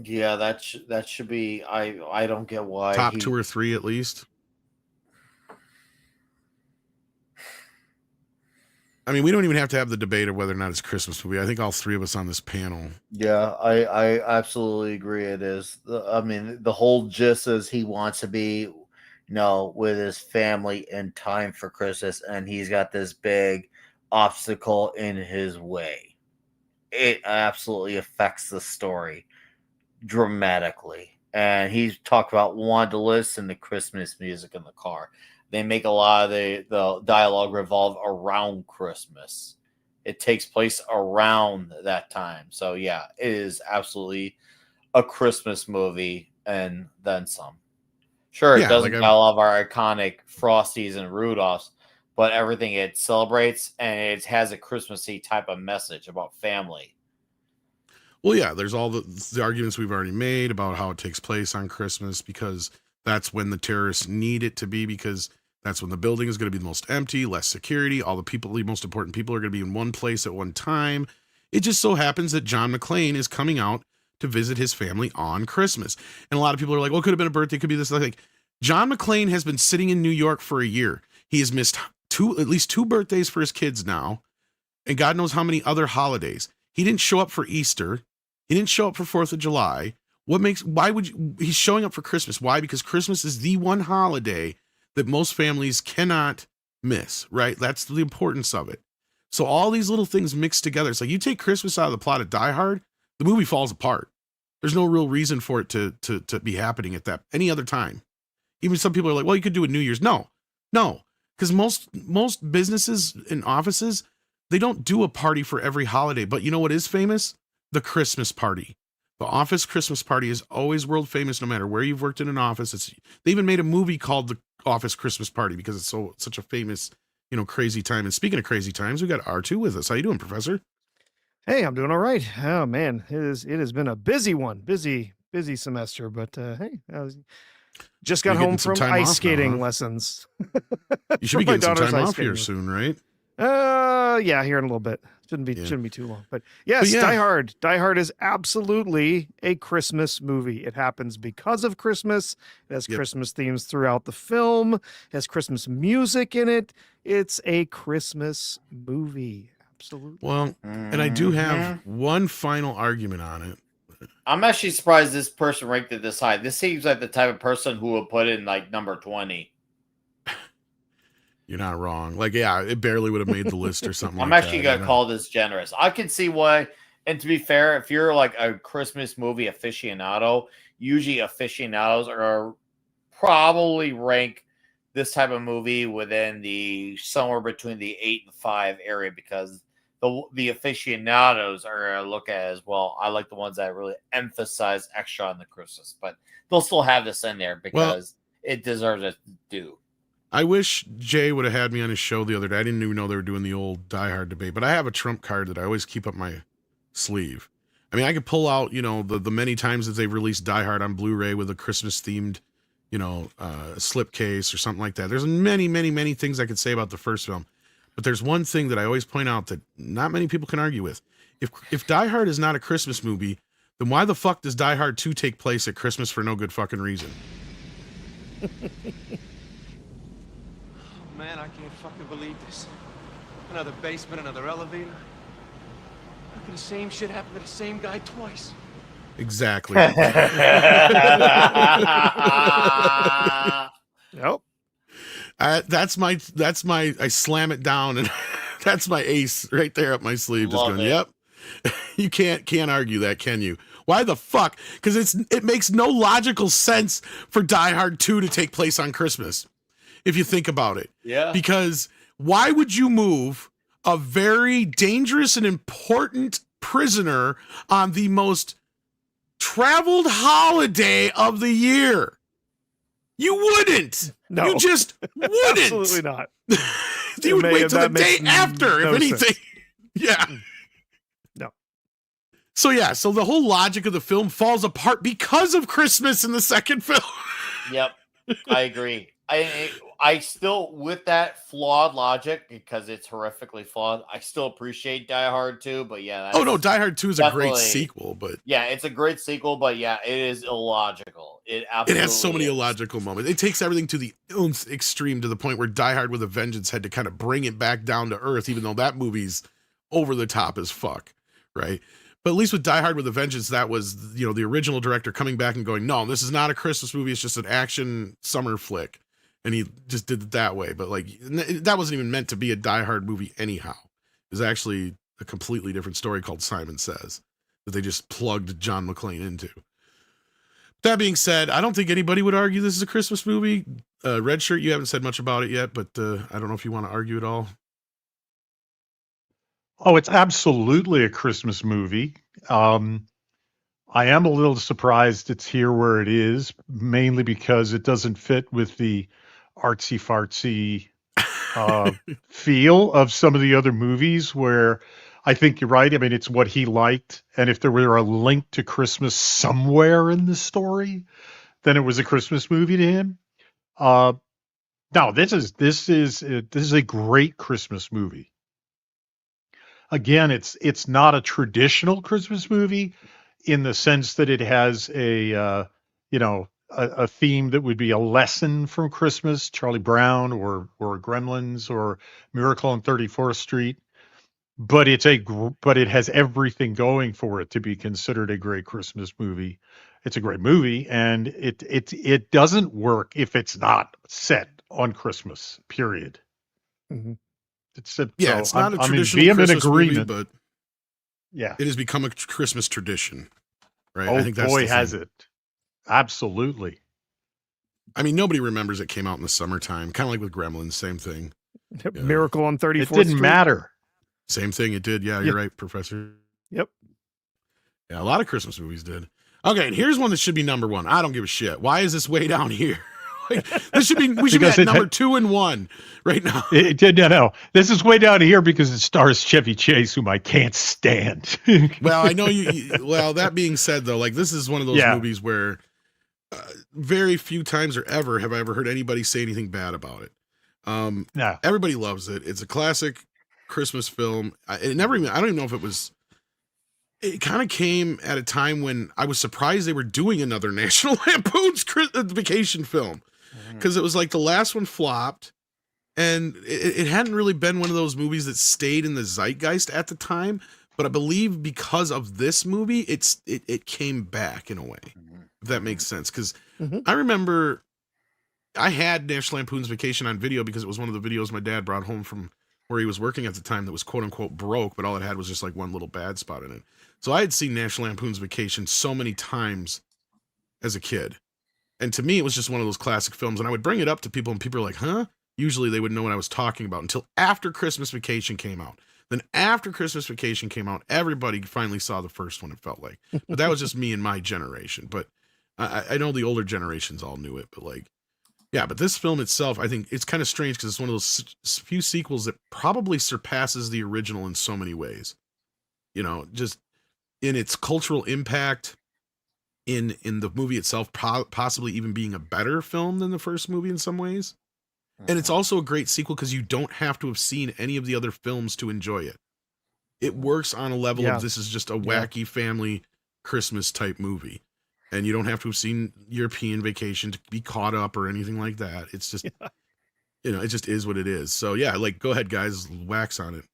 Yeah, that should be. I don't get why. Top 2 or 3 at least. I mean, we don't even have to have the debate of whether or not it's a Christmas movie. I think all 3 of us on this panel. Yeah, I absolutely agree. It is. I mean, the whole gist is he wants to be, you know, with his family in time for Christmas, and he's got this big obstacle in his way. It absolutely affects the story dramatically. And he's talked about wanting to listen to Christmas music in the car. They make a lot of the dialogue revolve around Christmas. It takes place around that time. So, yeah, it is absolutely a Christmas movie and then some. Sure, it doesn't got a lot of our iconic Frosties and Rudolphs, but everything it celebrates, and it has a Christmassy type of message about family. Well, yeah, there's all the arguments we've already made about how it takes place on Christmas because That's when the terrorists need it to be, because that's when the building is going to be the most empty, less security. All the people, the most important people, are going to be in one place at one time. It just so happens that John McClane is coming out to visit his family on Christmas. And a lot of people are like, well, it could have been a birthday, it could be this. Like, John McClane has been sitting in New York for a year. He has missed at least two birthdays for his kids now, and God knows how many other holidays. He didn't show up for Easter. He didn't show up for 4th of July. He's showing up for Christmas. Why? Because Christmas is the one holiday that most families cannot miss, right? That's the importance of it. So all these little things mixed together. It's like you take Christmas out of the plot of Die Hard, the movie falls apart. There's no real reason for it to be happening at that any other time. Even some people are like, well, you could do it New Year's. No, because most businesses and offices, they don't do a party for every holiday. But you know what is famous? The Christmas party. The office Christmas party is always world famous, no matter where you've worked in an office. They even made a movie called The Office Christmas Party because it's such a famous, crazy time. And speaking of crazy times, we got R2 with us. How you doing, Professor? Hey, I'm doing all right. Oh man, it has been a busy one, busy semester. But hey, just got home from ice skating lessons. You should be getting some time off here soon, right? Yeah, here in a little bit. Shouldn't be too long. But yes, Die Hard. Die Hard is absolutely a Christmas movie. It happens because of Christmas. It has Christmas themes throughout the film. It has Christmas music in it. It's a Christmas movie. Absolutely. Well, and I do have one final argument on it. I'm actually surprised this person ranked it this high. This seems like the type of person who would put in like number 20. You're not wrong. Like, yeah, it barely would have made the list or something. I'm actually going to call this generous. I can see why. And to be fair, if you're like a Christmas movie aficionado, usually aficionados are probably rank this type of movie within the somewhere between the 8 and 5 area, because the aficionados are going to look at it as well. I like the ones that really emphasize extra on the Christmas, but they'll still have this in there because it deserves its due. I wish Jay would have had me on his show the other day. I didn't even know they were doing the old Die Hard debate, but I have a trump card that I always keep up my sleeve. I mean, I could pull out, the many times that they've released Die Hard on Blu-ray with a Christmas themed, slipcase or something like that. There's many, many, many things I could say about the first film, but there's one thing that I always point out that not many people can argue with. If Die Hard is not a Christmas movie, then why the fuck does Die Hard 2 take place at Christmas for no good fucking reason? Man, I can't fucking believe this. Another basement, another elevator. How could the same shit happen to the same guy twice? Exactly. Nope. That's my, I slam it down and that's my ace right there up my sleeve. Just going, yep. You can't argue that, can you? Why the fuck? Because it makes no logical sense for Die Hard 2 to take place on Christmas, if you think about it. Yeah. Because why would you move a very dangerous and important prisoner on the most traveled holiday of the year? You wouldn't. No. You just wouldn't. Absolutely not. You would wait till the day after, if anything. Sense. Yeah. No. So the whole logic of the film falls apart because of Christmas in the second film. Yep. I agree. I still, with that flawed logic, because it's horrifically flawed, I still appreciate Die Hard 2, but yeah. Die Hard 2 is a great sequel, but... Yeah, it's a great sequel, but yeah, it is illogical. It has so many illogical moments. It takes everything to the nth extreme, to the point where Die Hard with a Vengeance had to kind of bring it back down to earth, even though that movie's over the top as fuck, right? But at least with Die Hard with a Vengeance, that was, the original director coming back and going, no, this is not a Christmas movie, it's just an action summer flick. And he just did it that way. But that wasn't even meant to be a Die Hard movie anyhow. It was actually a completely different story called Simon Says that they just plugged John McClane into. That being said, I don't think anybody would argue this is a Christmas movie. Red Shirt, you haven't said much about it yet, but I don't know if you want to argue at all. Oh, it's absolutely a Christmas movie. I am a little surprised it's here where it is, mainly because it doesn't fit with the artsy fartsy feel of some of the other movies, where I think you're right. I mean, it's what he liked. And if there were a link to Christmas somewhere in the story, then it was a Christmas movie to him. No, this is a great Christmas movie. Again, it's not a traditional Christmas movie in the sense that it has a theme that would be a lesson from Christmas, Charlie Brown or Gremlins or Miracle on 34th Street. But but it has everything going for it to be considered a great Christmas movie. It's a great movie, and it doesn't work if it's not set on Christmas. Period. Mm-hmm. It's not a traditional Christmas movie, but yeah, it has become a Christmas tradition, right? Oh, I think that's boy, has it! Absolutely. I mean, nobody remembers it came out in the summertime, kind of like with Gremlins, same thing. Miracle on 34th It didn't Street. matter. Same thing. It did. Yeah, you're right, Professor. Yep. Yeah, a lot of Christmas movies did. Okay, and here's one that should be number one. I don't give a shit. Why is this way down here? We should be at number 2 and 1 right now. No. This is way down here because it stars Chevy Chase, whom I can't stand. Well, I know you. Well, that being said, though, like this is one of those movies where very few times or ever have I ever heard anybody say anything bad about it. No. Everybody loves it. It's a classic Christmas film. I don't even know if it was. It kind of came at a time when I was surprised they were doing another National Lampoon's Vacation film, because it was like the last one flopped, and it hadn't really been one of those movies that stayed in the zeitgeist at the time. But I believe because of this movie, it came back in a way, if that makes sense. Because I remember I had National Lampoon's Vacation on video because it was one of the videos my dad brought home from where he was working at the time that was quote unquote broke, but all it had was just like one little bad spot in it. So I had seen National Lampoon's Vacation so many times as a kid. And to me, it was just one of those classic films. And I would bring it up to people and people were like, huh? Usually they wouldn't know what I was talking about until after Christmas Vacation came out. Then after Christmas Vacation came out, everybody finally saw the first one, it felt like. But that was just me and my generation. But I know the older generations all knew it, but like, yeah, but this film itself, I think it's kind of strange because it's one of those few sequels that probably surpasses the original in so many ways. You know, just in its cultural impact, in the movie itself, possibly even being a better film than the first movie in some ways. And it's also a great sequel because you don't have to have seen any of the other films to enjoy it. It works on a level of this is just a wacky family Christmas type movie. And you don't have to have seen European Vacation to be caught up or anything like that. It's just, you know, it just is what it is. So yeah, like, go ahead, guys, wax on it.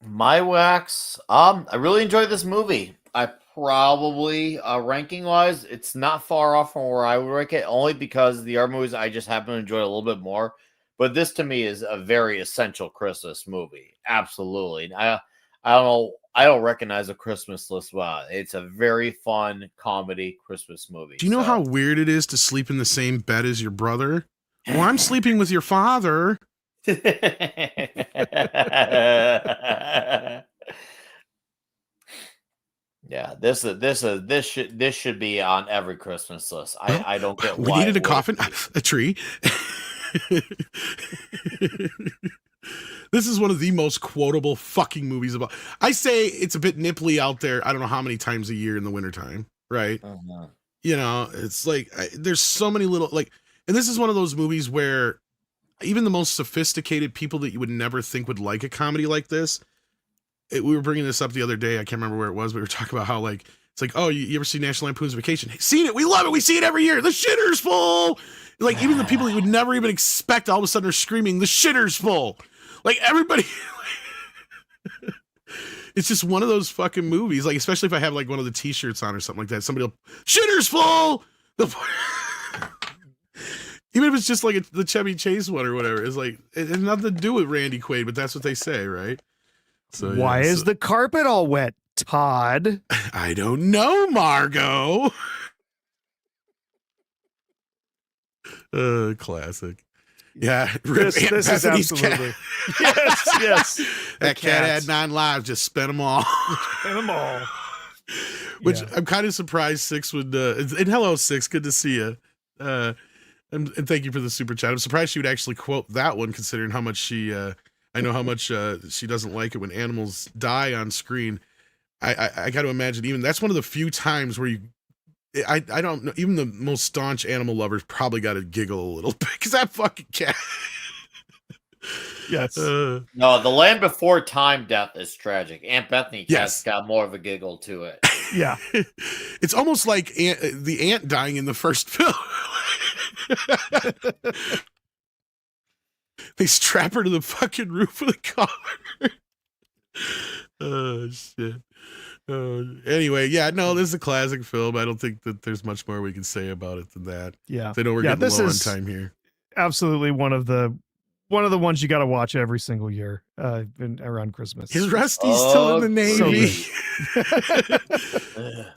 My wax, I really enjoyed this movie. I probably, ranking wise, it's not far off from where I would rank it, only because the other movies I just happen to enjoy a little bit more. But this to me is a very essential Christmas movie. Absolutely. I don't know. I don't recognize a Christmas list well. It's a very fun comedy Christmas movie. Do you know how weird it is to sleep in the same bed as your brother? Well, I'm sleeping with your father. Yeah, this should be on every Christmas list. I don't get we why needed a coffin, a tree. This is one of the most quotable fucking movies about. I say it's a bit nipply out there. I don't know how many times a year in the wintertime, right? You know, it's like there's so many little like, and this is one of those movies where even the most sophisticated people that you would never think would like a comedy like this. We were bringing this up the other day. I can't remember where it was, but we were talking about how like it's like, oh, you ever see National Lampoon's Vacation? Hey, seen it? We love it. We see it every year. The shitter's full. Like even the people that you would never even expect, all of a sudden are screaming, "The shitter's full!" Like everybody. It's just one of those fucking movies. Like especially if I have like one of the T-shirts on or something like that, somebody will "Shitter's full." Even if it's just like the Chevy Chase one or whatever, it's like it has nothing to do with Randy Quaid, but that's what they say, right? So why is the carpet all wet, Todd? I don't know, Margot. Classic. Yeah, this is absolutely. Yes. That cat had 9 lives. Just spent them all. Which I'm kind of surprised Six would. And hello, Six. Good to see you. And thank you for the super chat. I'm surprised she would actually quote that one, considering how much she. I know how much she doesn't like it when animals die on screen. I got to imagine even that's one of the few times where you I don't know. Even the most staunch animal lovers probably got to giggle a little bit because that fucking cat. Yes. No, The Land Before Time death is tragic. Aunt Bethany Cat's got more of a giggle to it. Yeah. It's almost like the ant dying in the first film. They strap her to the fucking roof of the car. Oh, shit. Anyway, yeah, no, this is a classic film. I don't think that there's much more we can say about it than that. Yeah. They know we're getting low on time here. Absolutely one of the ones you got to watch every single year around Christmas. Is Rusty still in the Navy? So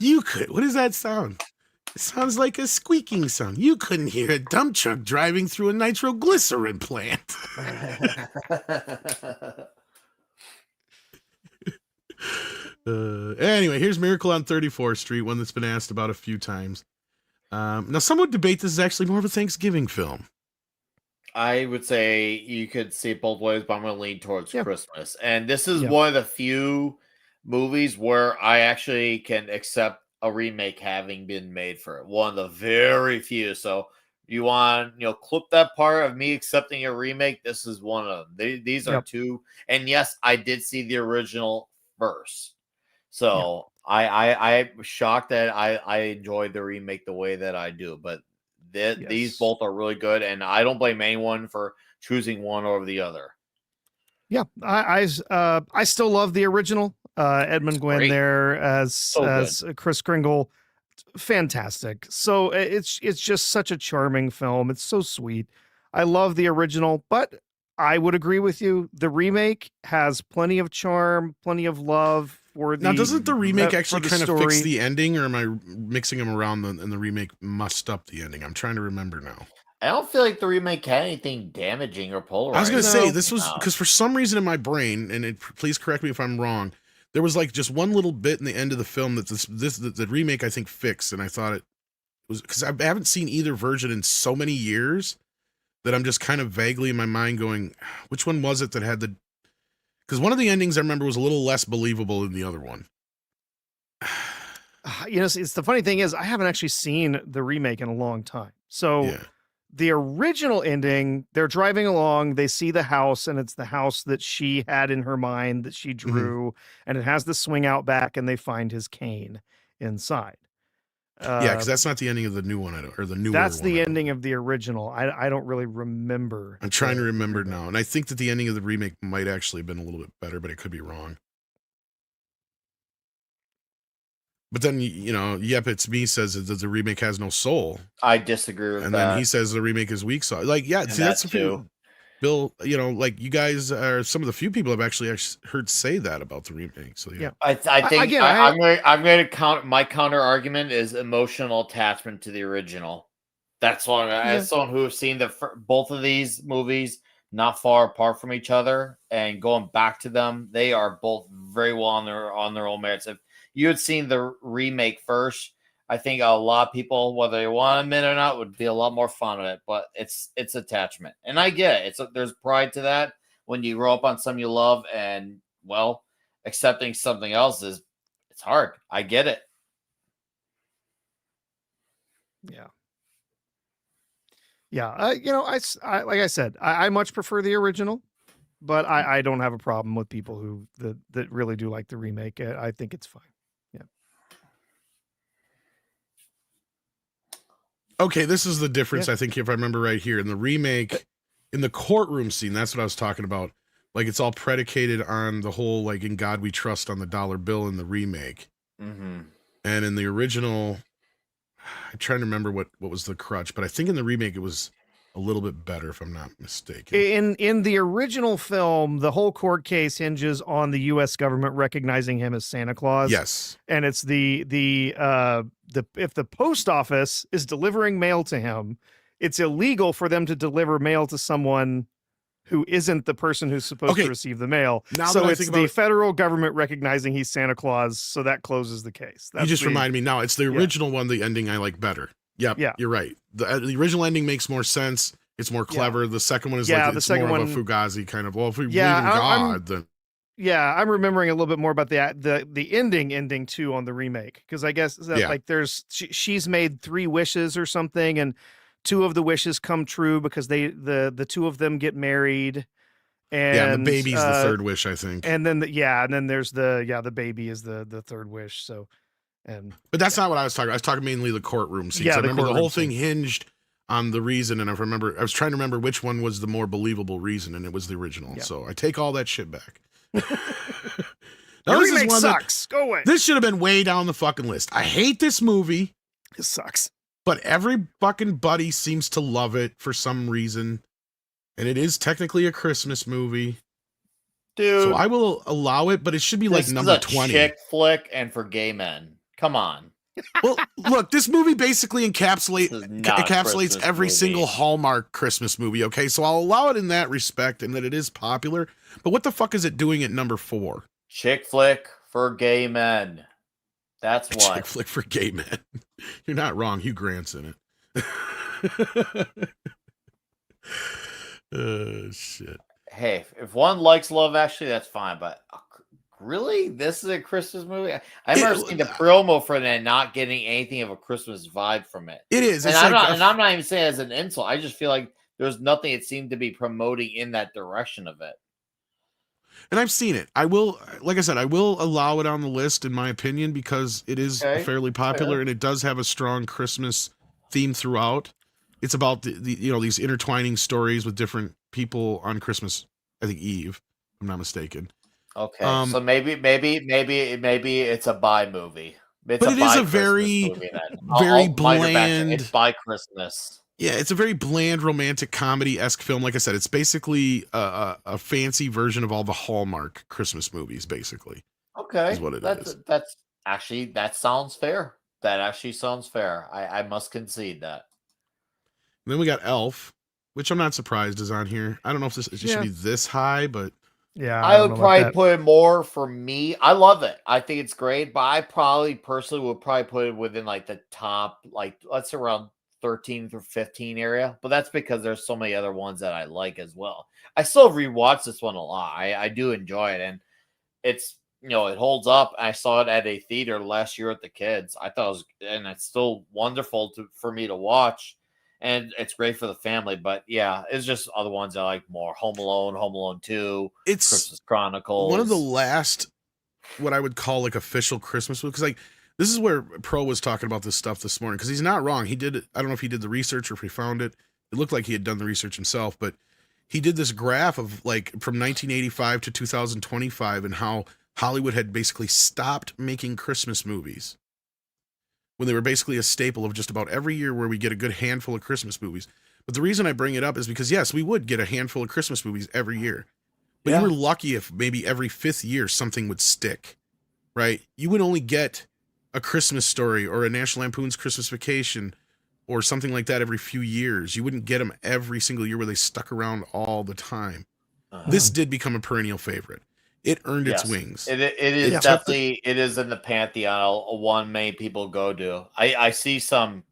You could. What does that sound? It sounds like a squeaking sound. You couldn't hear a dump truck driving through a nitroglycerin plant. Anyway, here's Miracle on 34th Street, one that's been asked about a few times. Now, some would debate this is actually more of a Thanksgiving film. I would say you could see it both ways, but I'm going to lean towards Christmas. And this is one of the few movies where I actually can accept a remake having been made for it. One of the very few. So you want, clip that part of me accepting a remake. This is one of them. These are two. And yes, I did see the original first. So I was shocked that I enjoyed the remake the way that I do. But these both are really good. And I don't blame anyone for choosing one over the other. Yeah, I still love the original. Edmund Gwenn there as Kris Kringle, fantastic. So it's just such a charming film. It's so sweet. I love the original, but I would agree with you. The remake has plenty of charm, plenty of love for the. Now, doesn't the remake actually kind of fix the ending, or am I mixing them around and the remake mussed up the ending? I'm trying to remember now. I don't feel like the remake had anything damaging or polarizing. I was going to say, this was because for some reason in my brain, and please correct me if I'm wrong, there was like just one little bit in the end of the film that the remake I think fixed, and I thought it was because I haven't seen either version in so many years that I'm just kind of vaguely in my mind going, which one was it that had the? Because one of the endings I remember was a little less believable than the other one. It's the funny thing is I haven't actually seen the remake in a long time, so. The original ending, they're driving along, they see the house, and it's the house that she had in her mind that she drew, and it has the swing out back, and they find his cane inside. Because that's not the ending of the new one, or the newer one. That's the ending of the original. I don't really remember. I'm trying to remember now, and I think that the ending of the remake might actually have been a little bit better, but it could be wrong. But then, Yep, It's Me says that the remake has no soul. I disagree with that. And then he says the remake is weak sauce. Like, yeah, see, that's true. Bill, like you guys are some of the few people I've actually heard say that about the remake. So yeah, I think again, I'm going to count my counter argument is emotional attachment to the original. That's why as someone who has seen both of these movies not far apart from each other and going back to them, they are both very well on their own merits. If you had seen the remake first, I think a lot of people, whether they want to admit it or not, would be a lot more fun of it. But it's attachment, and I get it. There's pride to that when you grow up on something you love, and accepting something else it's hard. I get it. Yeah. I like I said, I much prefer the original, but I don't have a problem with people who that really do like the remake. I think it's fine. Okay, this is the difference, I think, if I remember right here. In the remake, in the courtroom scene, that's what I was talking about. Like, it's all predicated on the whole, like, in God we trust on the dollar bill in the remake. Mm-hmm. And in the original, I'm trying to remember what was the crutch, but I think in the remake it was a little bit better, if I'm not mistaken. In the original film, the whole court case hinges on the U.S. government recognizing him as Santa Claus. Yes, and it's the if the post office is delivering mail to him, it's illegal for them to deliver mail to someone who isn't the person who's supposed to receive the mail. So it's the federal government recognizing he's Santa Claus, so that closes the case. You just remind me now. It's the original one. The ending I like better. Yep, yeah, you're right. The original ending makes more sense. It's more clever. The second one is like it's more of a Fugazi kind of. Well, if we believe in God, then Yeah, I'm remembering a little bit more about the ending too on the remake, because I guess that like she's made 3 wishes or something, and 2 of the wishes come true because the 2 of them get married, and the and baby's the third wish, I think. and then and then there's the baby is the third wish. So, but that's not what I was talking about. I was talking mainly the courtroom scenes. Yeah, I remember the whole thing hinged on the reason, and I was trying to remember which one was the more believable reason, and it was the original. Yeah. So I take all that shit back. Now, the remake sucks. Go away. This should have been way down the fucking list. I hate this movie. It sucks. But every fucking buddy seems to love it for some reason. And it is technically a Christmas movie. Dude. So I will allow it, but it should be like number 20. Chick flick and for gay men. Come on. Well, look, this movie basically encapsulates every single Hallmark Christmas movie, okay? So I'll allow it in that respect and that it is popular. But what the fuck is it doing at number 4? Chick flick for gay men. That's what. Chick flick for gay men. You're not wrong. Hugh Grant's in it. Shit. Hey, if one likes Love Actually, that's fine. But really, this is a Christmas movie? I remember seeing the promo for that and not getting anything of a Christmas vibe from it. It is. And I'm not even saying it as an insult. I just feel like there's nothing it seemed to be promoting in that direction of it. And I've seen it. I will, like I said, I will allow it on the list in my opinion because it is fairly popular and it does have a strong Christmas theme throughout. It's about the these intertwining stories with different people on Christmas, I think Eve, if I'm not mistaken. Okay, so maybe it's a bi movie. But it is a very bland. It's by Christmas. Yeah, it's a very bland romantic comedy-esque film. Like I said, it's basically a fancy version of all the Hallmark Christmas movies, basically. Okay, is what it is. That's actually, that sounds fair. That actually sounds fair. I must concede that. And then we got Elf, which I'm not surprised is on here. I don't know if it should be this high, but yeah, I would probably put it more for me. I love it. I think it's great, but I probably personally would probably put it within like the top, like let's say around 13 through 15 area. But that's because there's so many other ones that I like as well. I still rewatch this one a lot. I do enjoy it, and it's it holds up. I saw it at a theater last year with the kids. I thought it was, and it's still wonderful for me to watch. And it's great for the family, but yeah, it's just other ones I like more. Home Alone 2, it's Christmas Chronicles. One of the last, what I would call like official Christmas movies. Because like this is where Pro was talking about this stuff this morning. Because he's not wrong. He did it. I don't know if he did the research or if he found it. It looked like he had done the research himself, but he did this graph of like from 1985 to 2025 and how Hollywood had basically stopped making Christmas movies. When they were basically a staple of just about every year where we get a good handful of Christmas movies. But the reason I bring it up is because, yes, we would get a handful of Christmas movies every year. But you were lucky if maybe every 5th year something would stick, right? You would only get a Christmas Story or a National Lampoon's Christmas Vacation or something like that every few years. You wouldn't get them every single year where they stuck around all the time. This did become a perennial favorite. It earned its wings. It is definitely it is in the pantheon. One many people go to. I see some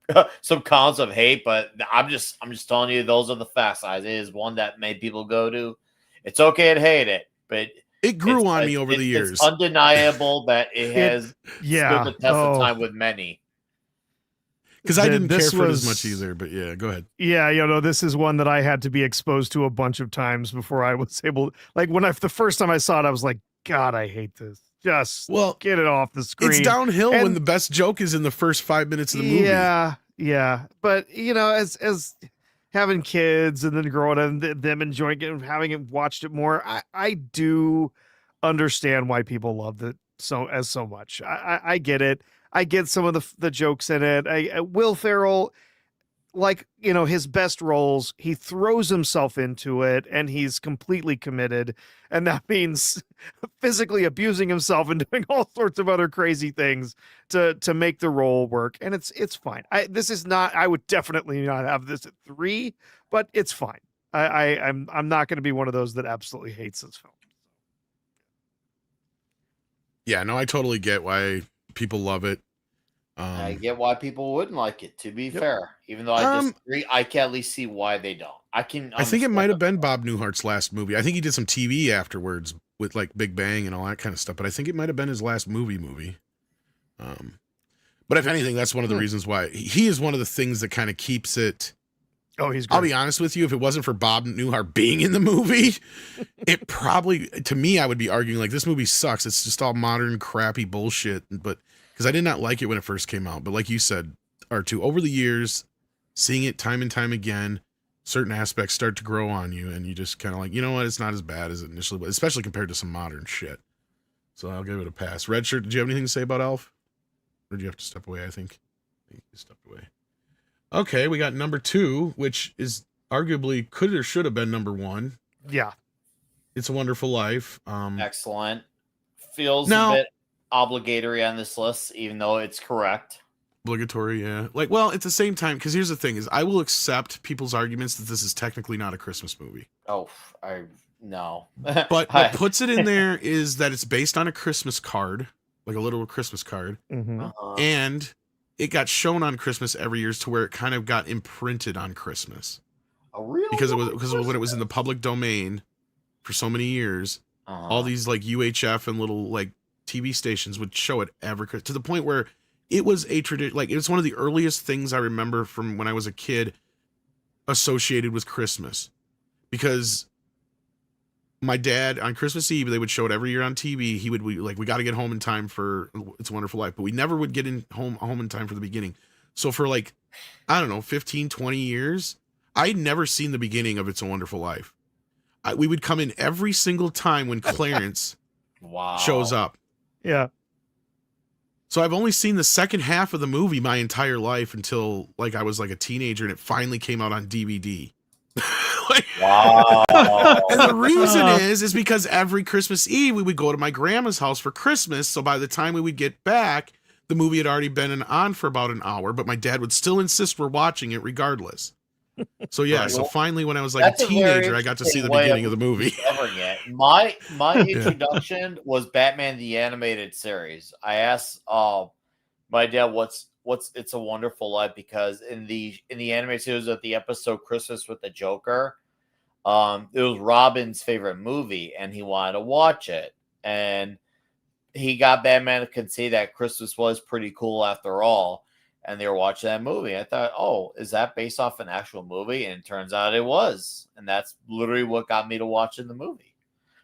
comments of hate, but I'm just telling you those are the facts. It is one that many people go to. It's okay to hate it, but it grew on me over the years. It's undeniable that it has stood the test of time with many. Because I didn't care for it as much either, but yeah, go ahead. Yeah, this is one that I had to be exposed to a bunch of times before I was able. Like the first time I saw it, I was like, God, I hate this. Just get it off the screen. It's downhill when the best joke is in the first 5 minutes of the movie. Yeah. But as having kids and then growing up and them enjoying it and having watched it more, I do understand why people love it so much. I get it. I get some of the jokes in it. Will Ferrell, like, his best roles, he throws himself into it and he's completely committed. And that means physically abusing himself and doing all sorts of other crazy things to make the role work. And it's fine. I would definitely not have this at 3, but it's fine. I'm not going to be one of those that absolutely hates this film. Yeah, no, I totally get why people love it. I get why people wouldn't like it, to be Yep. fair. Even though I disagree, I can at least see why they don't. I think it might have been Bob Newhart's last movie. I think he did some TV afterwards with like Big Bang and all that kind of stuff, but I think it might have been his last movie. But if anything, that's one of the reasons why he is one of the things that kind of keeps it. Oh, he's great. I'll be honest with you. If it wasn't for Bob Newhart being in the movie, it probably, to me, I would be arguing like this movie sucks. It's just all modern, crappy bullshit. But because I did not like it when it first came out. But like you said, R2, over the years, seeing it time and time again, certain aspects start to grow on you. And you just kind of like, you know what? It's not as bad as it initially was, especially compared to some modern shit. So I'll give it a pass. Red Shirt, did you have anything to say about Elf? Or do you have to step away, I think you stepped away. Okay, we got number 2, which is arguably could or should have been number 1. Yeah. It's a Wonderful Life. Excellent. Feels a bit obligatory on this list, even though it's correct. Obligatory, yeah. Like, well, at the same time, because here's the thing, is I will accept people's arguments that this is technically not a Christmas movie. Oh, no. But what puts it in there is that it's based on a Christmas card, like a literal Christmas card. Mm-hmm. And it got shown on Christmas every year to where it kind of got imprinted on Christmas. Oh, really? Because when it was in the public domain for so many years, all these like UHF and little like TV stations would show it every Christmas, to the point where it was a tradition. Like, it was one of the earliest things I remember from when I was a kid associated with Christmas, because my dad on Christmas Eve, they would show it every year on TV. He would we got to get home in time for It's a Wonderful Life, but we never would get home in time for the beginning. So for like, I don't know, 15, 20 years, I'd never seen the beginning of It's a Wonderful Life. We would come in every single time when Clarence shows up. Yeah. So I've only seen the second half of the movie my entire life until like I was like a teenager, and it finally came out on DVD. Wow. And the reason is because every Christmas Eve we would go to my grandma's house for Christmas. So by the time we would get back, the movie had already been on for about an hour, but my dad would still insist we're watching it regardless. So yeah, so finally when I was like a teenager, I got to see the beginning of the movie. My introduction was Batman the Animated Series. I asked my dad what's It's a Wonderful Life, because in the animated series of the episode Christmas with the Joker, it was Robin's favorite movie and he wanted to watch it, and he got Batman to concede that Christmas was pretty cool after all, and they were watching that movie. I thought, oh, is that based off an actual movie? And it turns out it was, and that's literally what got me to watching the movie.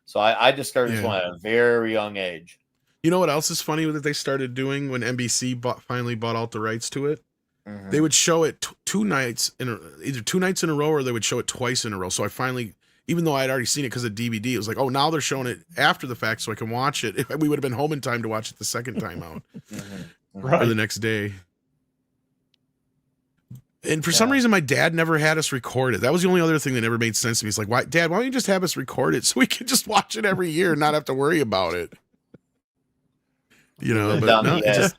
So I discovered this one at a very young age. You know what else is funny that they started doing when NBC finally bought out the rights to it? Mm-hmm. They would show it either 2 nights in a row, or they would show it twice in a row. So I finally, even though I'd already seen it because of DVD, it was like, oh, now they're showing it after the fact so I can watch it. We would have been home in time to watch it the second time out. Right. Or the next day. And for some reason, my dad never had us record it. That was the only other thing that never made sense to me. He's like, Dad, why don't you just have us record it so we can just watch it every year and not have to worry about it? You know, but no, it's just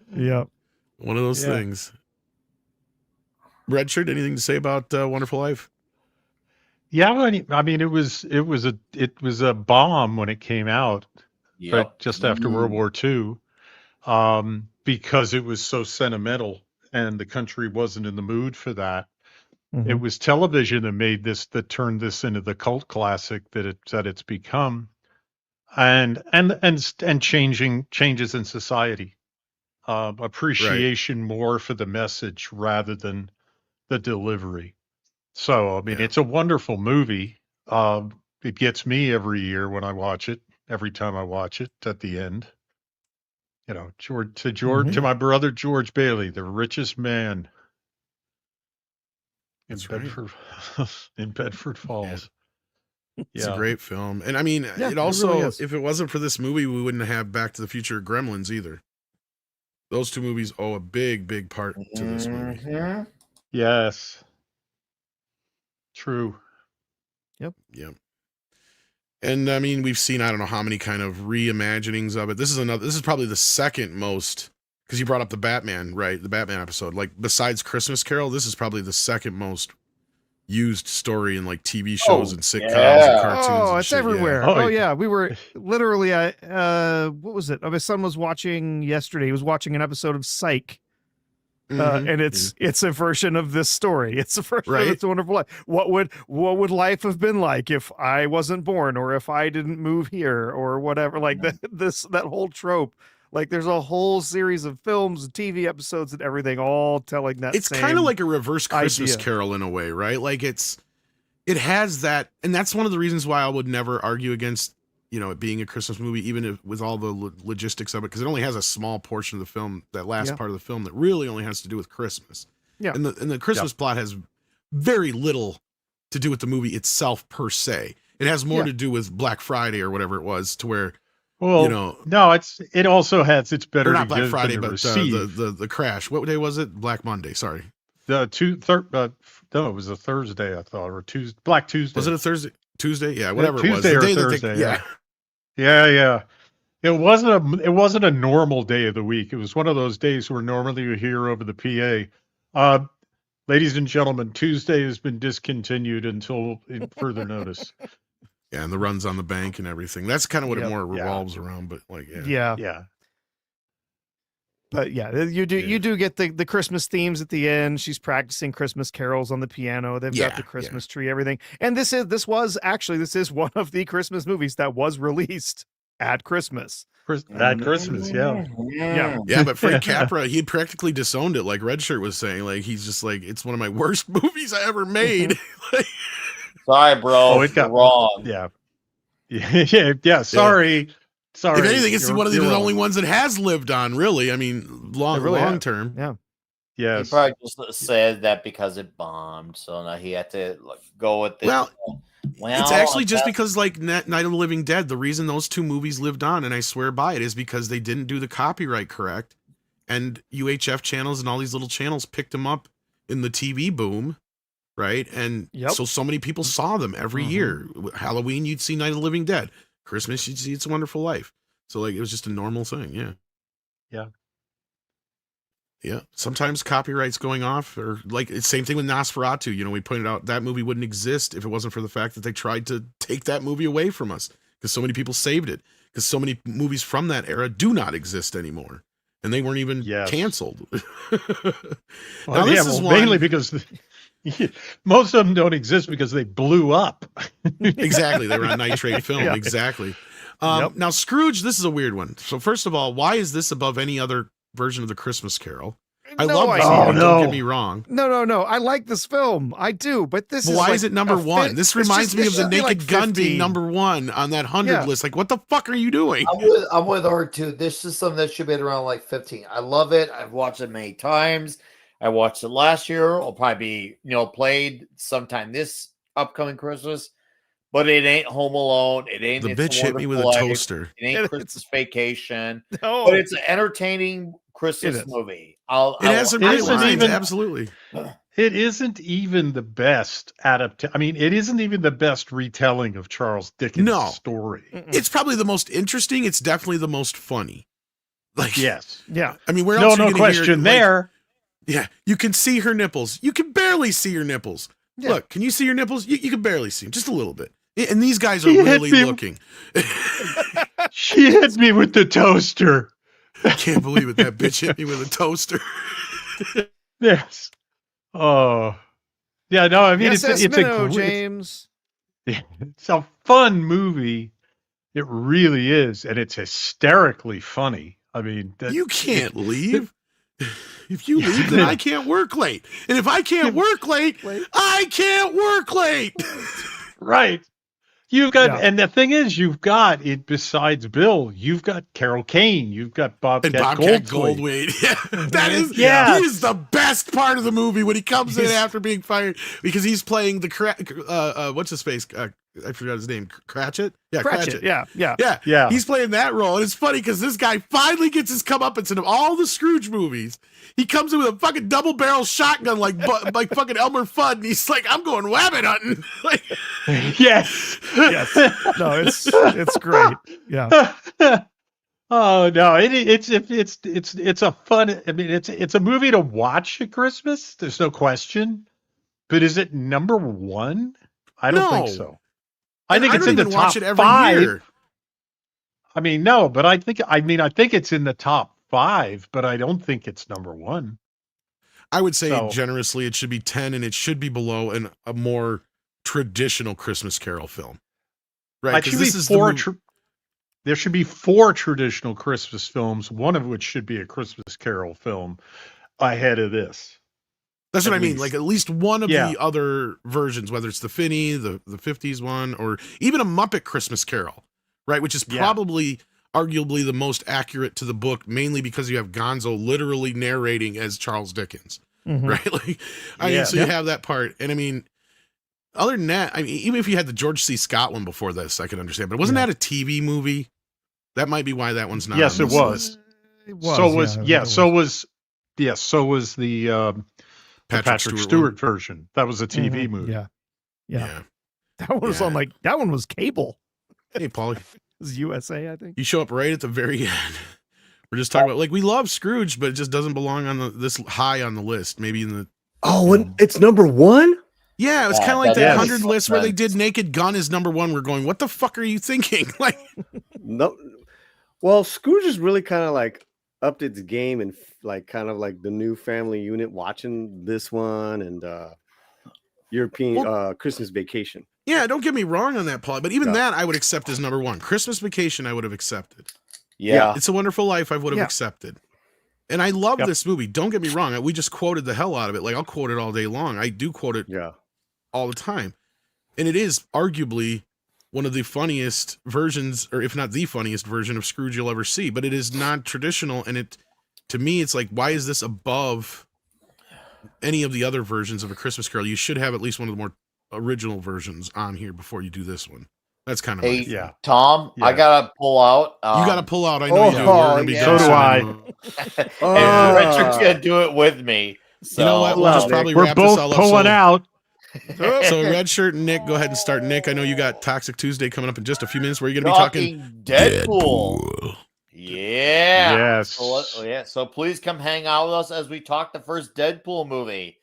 one of those things. Red Shirt, anything to say about Wonderful Life? Yeah, I mean, it was a bomb when it came out, but just after World War II, because it was so sentimental and the country wasn't in the mood for that. Mm-hmm. It was television that turned this into the cult classic that it's become. And changes in society, appreciation more for the message rather than the delivery. So, I mean, it's a wonderful movie. It gets me every year when I watch it, every time I watch it at the end. You know, to my brother, George Bailey, the richest man in Bedford Falls. It's a great film. And I mean, it also, really if it wasn't for this movie, we wouldn't have Back to the Future or Gremlins either. Those two movies owe a big, big part to this movie. Yes. True. Yep. And I mean, we've seen, I don't know how many kind of reimaginings of it. This is probably the second most, because you brought up the Batman, right? The Batman episode. Like, besides Christmas Carol, this is probably the second most used story in like TV shows and sitcoms and cartoons. Oh, and it's shit. everywhere. Oh yeah. We were literally what was it? My son was watching yesterday. He was watching an episode of Psych And it's a version of this story. It's a version of It's a Wonderful Life. What would life have been like if I wasn't born, or if I didn't move here, or whatever? Like that whole trope. Like there's a whole series of films and TV episodes and everything, all telling that. It's kind of like a reverse Christmas Carol in a way, right? Like it has that, and that's one of the reasons why I would never argue against, it being a Christmas movie, even with all the logistics of it, because it only has a small portion of the film, that last part of the film, that really only has to do with Christmas. Yeah, and the Christmas plot has very little to do with the movie itself per se. It has more to do with Black Friday or whatever it was, to where. Well, no, it also has its better. Or not Black Friday, but the crash. What day was it? Black Monday. Sorry. No, it was a Thursday, I thought, or Tuesday. Black Tuesday. Was it a Thursday? Tuesday? Yeah, whatever Tuesday it was. Or Thursday. Yeah. It wasn't a normal day of the week. It was one of those days where normally you hear over the PA, ladies and gentlemen, Tuesday has been discontinued until further notice. Yeah, and the runs on the bank and everything. That's kind of what it more revolves around, but like, yeah. But yeah, you do get the Christmas themes at the end. She's practicing Christmas carols on the piano. They've got the Christmas tree, everything. And this is one of the Christmas movies that was released at Christmas. At Christmas, yeah. But Frank Capra, he had practically disowned it, like Red Shirt was saying. Like, he's just like, it's one of my worst movies I ever made. Sorry, bro. It got wrong. Yeah. Sorry. If anything, it's one of the only ones that has lived on, really. I mean, long term. Yeah. Yes. He probably just said that because it bombed, so now he had to go with it. Well, it's actually just because, like, Night of the Living Dead, the reason those two movies lived on, and I swear by it, is because they didn't do the copyright correct, and UHF channels and all these little channels picked them up in the TV boom. Right. And so many people saw them every year. Halloween, you'd see Night of the Living Dead. Christmas, you'd see It's a Wonderful Life. So, like, it was just a normal thing. Yeah. Sometimes copyrights going off, or like it's same thing with Nosferatu. We pointed out that movie wouldn't exist if it wasn't for the fact that they tried to take that movie away from us, because so many people saved it, because so many movies from that era do not exist anymore. And they weren't even canceled. Mainly because most of them don't exist because they blew up. Exactly. They were on nitrate film. Exactly. Now, Scrooge, this is a weird one. So first of all, why is this above any other version of the Christmas Carol? I love this movie, don't get me wrong. No. I like this film. I do, but this is why is it number one? This reminds me of the Naked Gun being number one on that 100 list. Like, what the fuck are you doing? I'm with her too. This is something that should be around like 15. I love it. I've watched it many times. I watched it last year. It'll probably be, played sometime this upcoming Christmas. But it ain't Home Alone. It ain't The It's a Bitch Hit Me with a Wonderful Life. Toaster. It ain't Christmas Vacation. No. But it's an entertaining Christmas movie. It has some great lines, absolutely. It isn't even the best adaptation. I mean, it isn't even the best retelling of Charles Dickens' story. It's probably the most interesting. It's definitely the most funny. Like, yes. Yeah. I mean, where else are you no question there. Yeah, you can see her nipples. You can barely see your nipples. Yeah. Look, can you see your nipples? You can barely see them, just a little bit. And these guys are really looking. She hit me with the toaster. I can't believe it. That bitch hit me with a toaster. Yes. Oh. Yeah, no, I mean, it's a great, James. It's a fun movie. It really is. And it's hysterically funny. I mean, you can't leave. If you leave, then I can't work late. And if I can't work late, I can't work late. Right. You've got, and the thing is, you've got it besides Bill. You've got Carol Kane. You've got Bobcat Goldthwait. Yeah, that is, he is the best part of the movie when he comes in after being fired, because he's playing the what's his face? I forgot his name. Cratchit. Yeah, Cratchit. Yeah. He's playing that role, and it's funny because this guy finally gets his comeuppance in all the Scrooge movies. He comes in with a fucking double barrel shotgun like fucking Elmer Fudd, and he's like, "I'm going rabbit hunting." Like, yes. No, it's great. Yeah. Oh no, it's a fun. I mean, it's a movie to watch at Christmas. There's no question. But is it number one? I don't think so. I think it's in the top 5. Year. I mean, no, but I think it's in the top 5, but I don't think it's number one. I would say So- generously it should be 10, and it should be below a more traditional Christmas Carol film. Right? It should This be is four. the There should be 4 traditional Christmas films, one of which should be a Christmas Carol film ahead of this. That's what At I mean. least. Like at least one of Yeah. the other versions, whether it's the Finney, the 50s one, or even a Muppet Christmas Carol, right? Which is Yeah. probably arguably the most accurate to the book, mainly because you have Gonzo literally narrating as Charles Dickens, Mhm. right? Like, I mean, Yeah. so you have that part. And I mean, other than that, I mean, even if you had the George C. Scott one before this, I could understand. But wasn't that a TV movie? That might be why that one's not. Yes, on it this was. list. It So was, was yeah, I yeah. think it So was yes. So was the Patrick Stewart Stewart one. version. That was a TV Mhm. movie. Yeah. Yeah. Yeah. That one was on Yeah. that one was cable. Hey, Paulie. It was USA, I think. You show up right at the very end. We're just talking about like we love Scrooge, but it just doesn't belong on this high on the list. Maybe in the Oh, and it's number 1? yeah, it was Yeah, kind of like that that makes 100 list where they sense. did Naked Gun is number 1. We're going, what the fuck are you thinking? Like, No. Well, Scrooge is really kind of like upped its game and like kind of like the new family unit watching this one and European Christmas Vacation. yeah, don't get me wrong on that, Paul, but even Yeah. that I would accept as number 1. Christmas Vacation I would have accepted. Yeah. It's a Wonderful Life I would have Yeah. accepted. And I love Yep. this movie. Don't get me wrong. We just quoted the hell out of it. Like I'll quote it all day long. I do quote it Yeah. all the time. And it is arguably one of the funniest versions, or if not the funniest version of Scrooge you'll ever see, but it is not traditional. And it, to me, it's like, why is this above any of the other versions of A Christmas Carol? You should have at least one of the more original versions on here before you do this one. That's kind of Hey, my thing. Yeah. Tom, I Yeah. gotta pull out. You got to pull out. I know you do. We're oh, gonna be yeah. done So do soon I. anyway. and Richard's gonna do it with me. So You know what? We'll Wow, just Nick. probably We're wrap this both all up. pulling So- out. So Red Shirt and Nick, go ahead and start. Nick, I know you got Toxic Tuesday coming up in just a few minutes where you're going to be talking Deadpool. Yeah. Yes. So please come hang out with us as we talk the first Deadpool movie.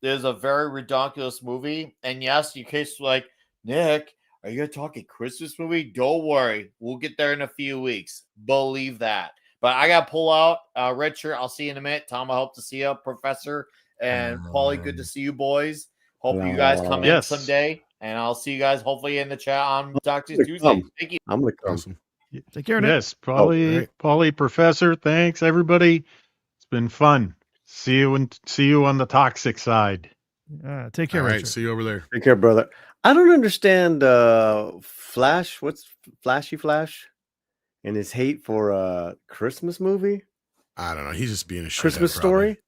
There's a very ridiculous movie. And yes, in case like, Nick, are you going to talk a Christmas movie? Don't worry. We'll get there in a few weeks. Believe that. But I got to pull out. Red Shirt, I'll see you in a minute. Tom, I hope to see you, Professor. And Paulie, good to see you boys. Hope you guys come Yes. in someday. And I'll see you guys hopefully in the chat on Toxic Come. Tuesday. Thank you. I'm gonna come. awesome. Take care, Nick. Yes, Paulie, right. Paulie, Professor. Thanks, everybody. It's been fun. See you on the toxic side. Take care, All right, Richard. see you over there. Take care, brother. I don't understand Flash. What's Flashy Flash and his hate for a Christmas movie? I don't know. He's just being a shithead, Christmas probably. Story?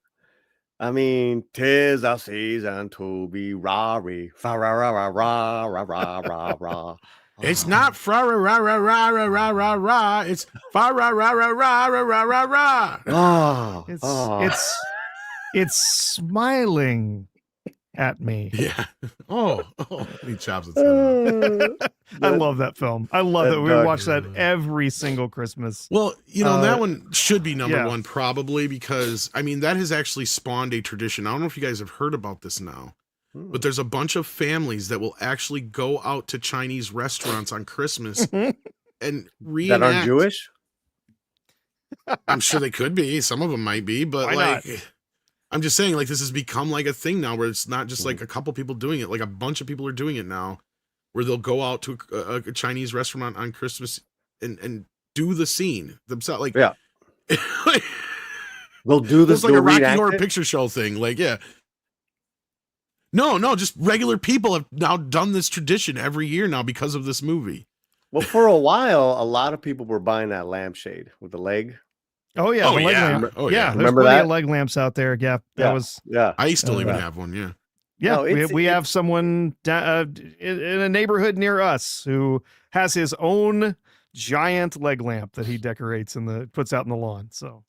I mean, 'tis our season to be rah-ree. Fa-ra-ra-ra-ra-ra-ra-ra-ra. It's not fra ra ra ra ra ra ra ra ra. It's fa ra ra ra ra ra ra ra ra. Oh, It's smiling at me. Yeah. Oh, he chops its head off. I love that film. I love that it. We dark- watch that every single Christmas. Well, you know, that Uh, one should be number yeah. 1 probably because, I mean, that has actually spawned a tradition. I don't know if you guys have heard about this now, but there's a bunch of families that will actually go out to Chinese restaurants on Christmas and reenact. that aren't Jewish? I'm sure they could be. Some of them might be, but Why like, not? I'm just saying, like, this has become like a thing now where it's not just like a couple people doing it. Like a bunch of people are doing it now where they'll go out to a Chinese restaurant on Christmas and do the scene themselves. Like, Yeah. They'll do this. it's like a they'll Rocky reenact Horror it? Picture Show thing. Like, yeah. No, just regular people have now done this tradition every year now because of this movie. Well, for a while, a lot of people were buying that lampshade with the leg. Oh yeah, Oh, the leg yeah. lamp. Oh, yeah, yeah. there's Remember plenty that? of leg lamps out there. Yeah, that Yeah. was. Yeah. I still even yeah. have one. Yeah. Yeah, No, it's- we have someone in a neighborhood near us who has his own giant leg lamp that he decorates and puts out in the lawn. So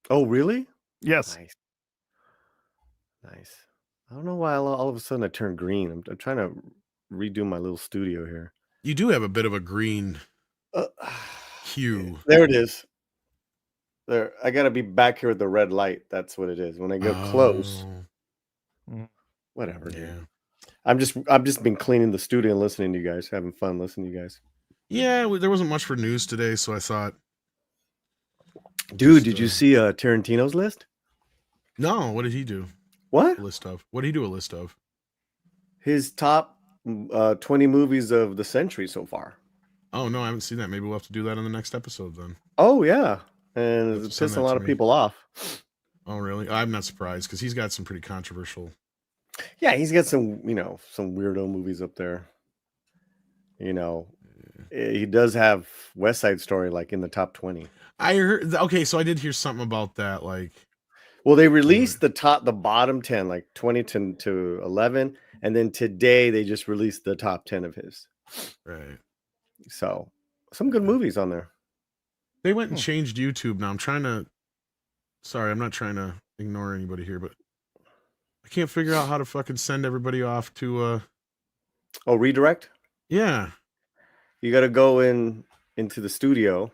Oh, really? yes, Nice. Nice. I don't know why all of a sudden I turned green. I'm trying to redo my little studio here. You do have a bit of a green Uh, hue. There it is. There, I gotta be back here with the red light. That's what it is. When I go close, Oh, whatever. Dude. yeah. I've just been cleaning the studio and listening to you guys, having fun listening to you guys. Yeah, there wasn't much for news today, so I thought, Dude, did you see Tarantino's list? No, what did he do? What? A list of. What did he do a list of? His top 20 movies of the century so far. Oh no, I haven't seen that. Maybe we'll have to do that on the next episode then. Oh yeah, and You'll have to it's send pissing that a lot to of me. people off. Oh really? I'm not surprised because he's got some pretty controversial. Yeah, he's got some, some weirdo movies up there. He does have West Side Story like in the top 20. I heard. Okay, so I did hear something about that. Like, well, they released the bottom 10, like 20 to 11, and then today they just released the top 10 of his. Right. So, some good movies on there. They went and changed YouTube. Now I'm trying to. Sorry, I'm not trying to ignore anybody here, but I can't figure out how to fucking send everybody off to. Oh, redirect? Yeah. You got to go into the studio.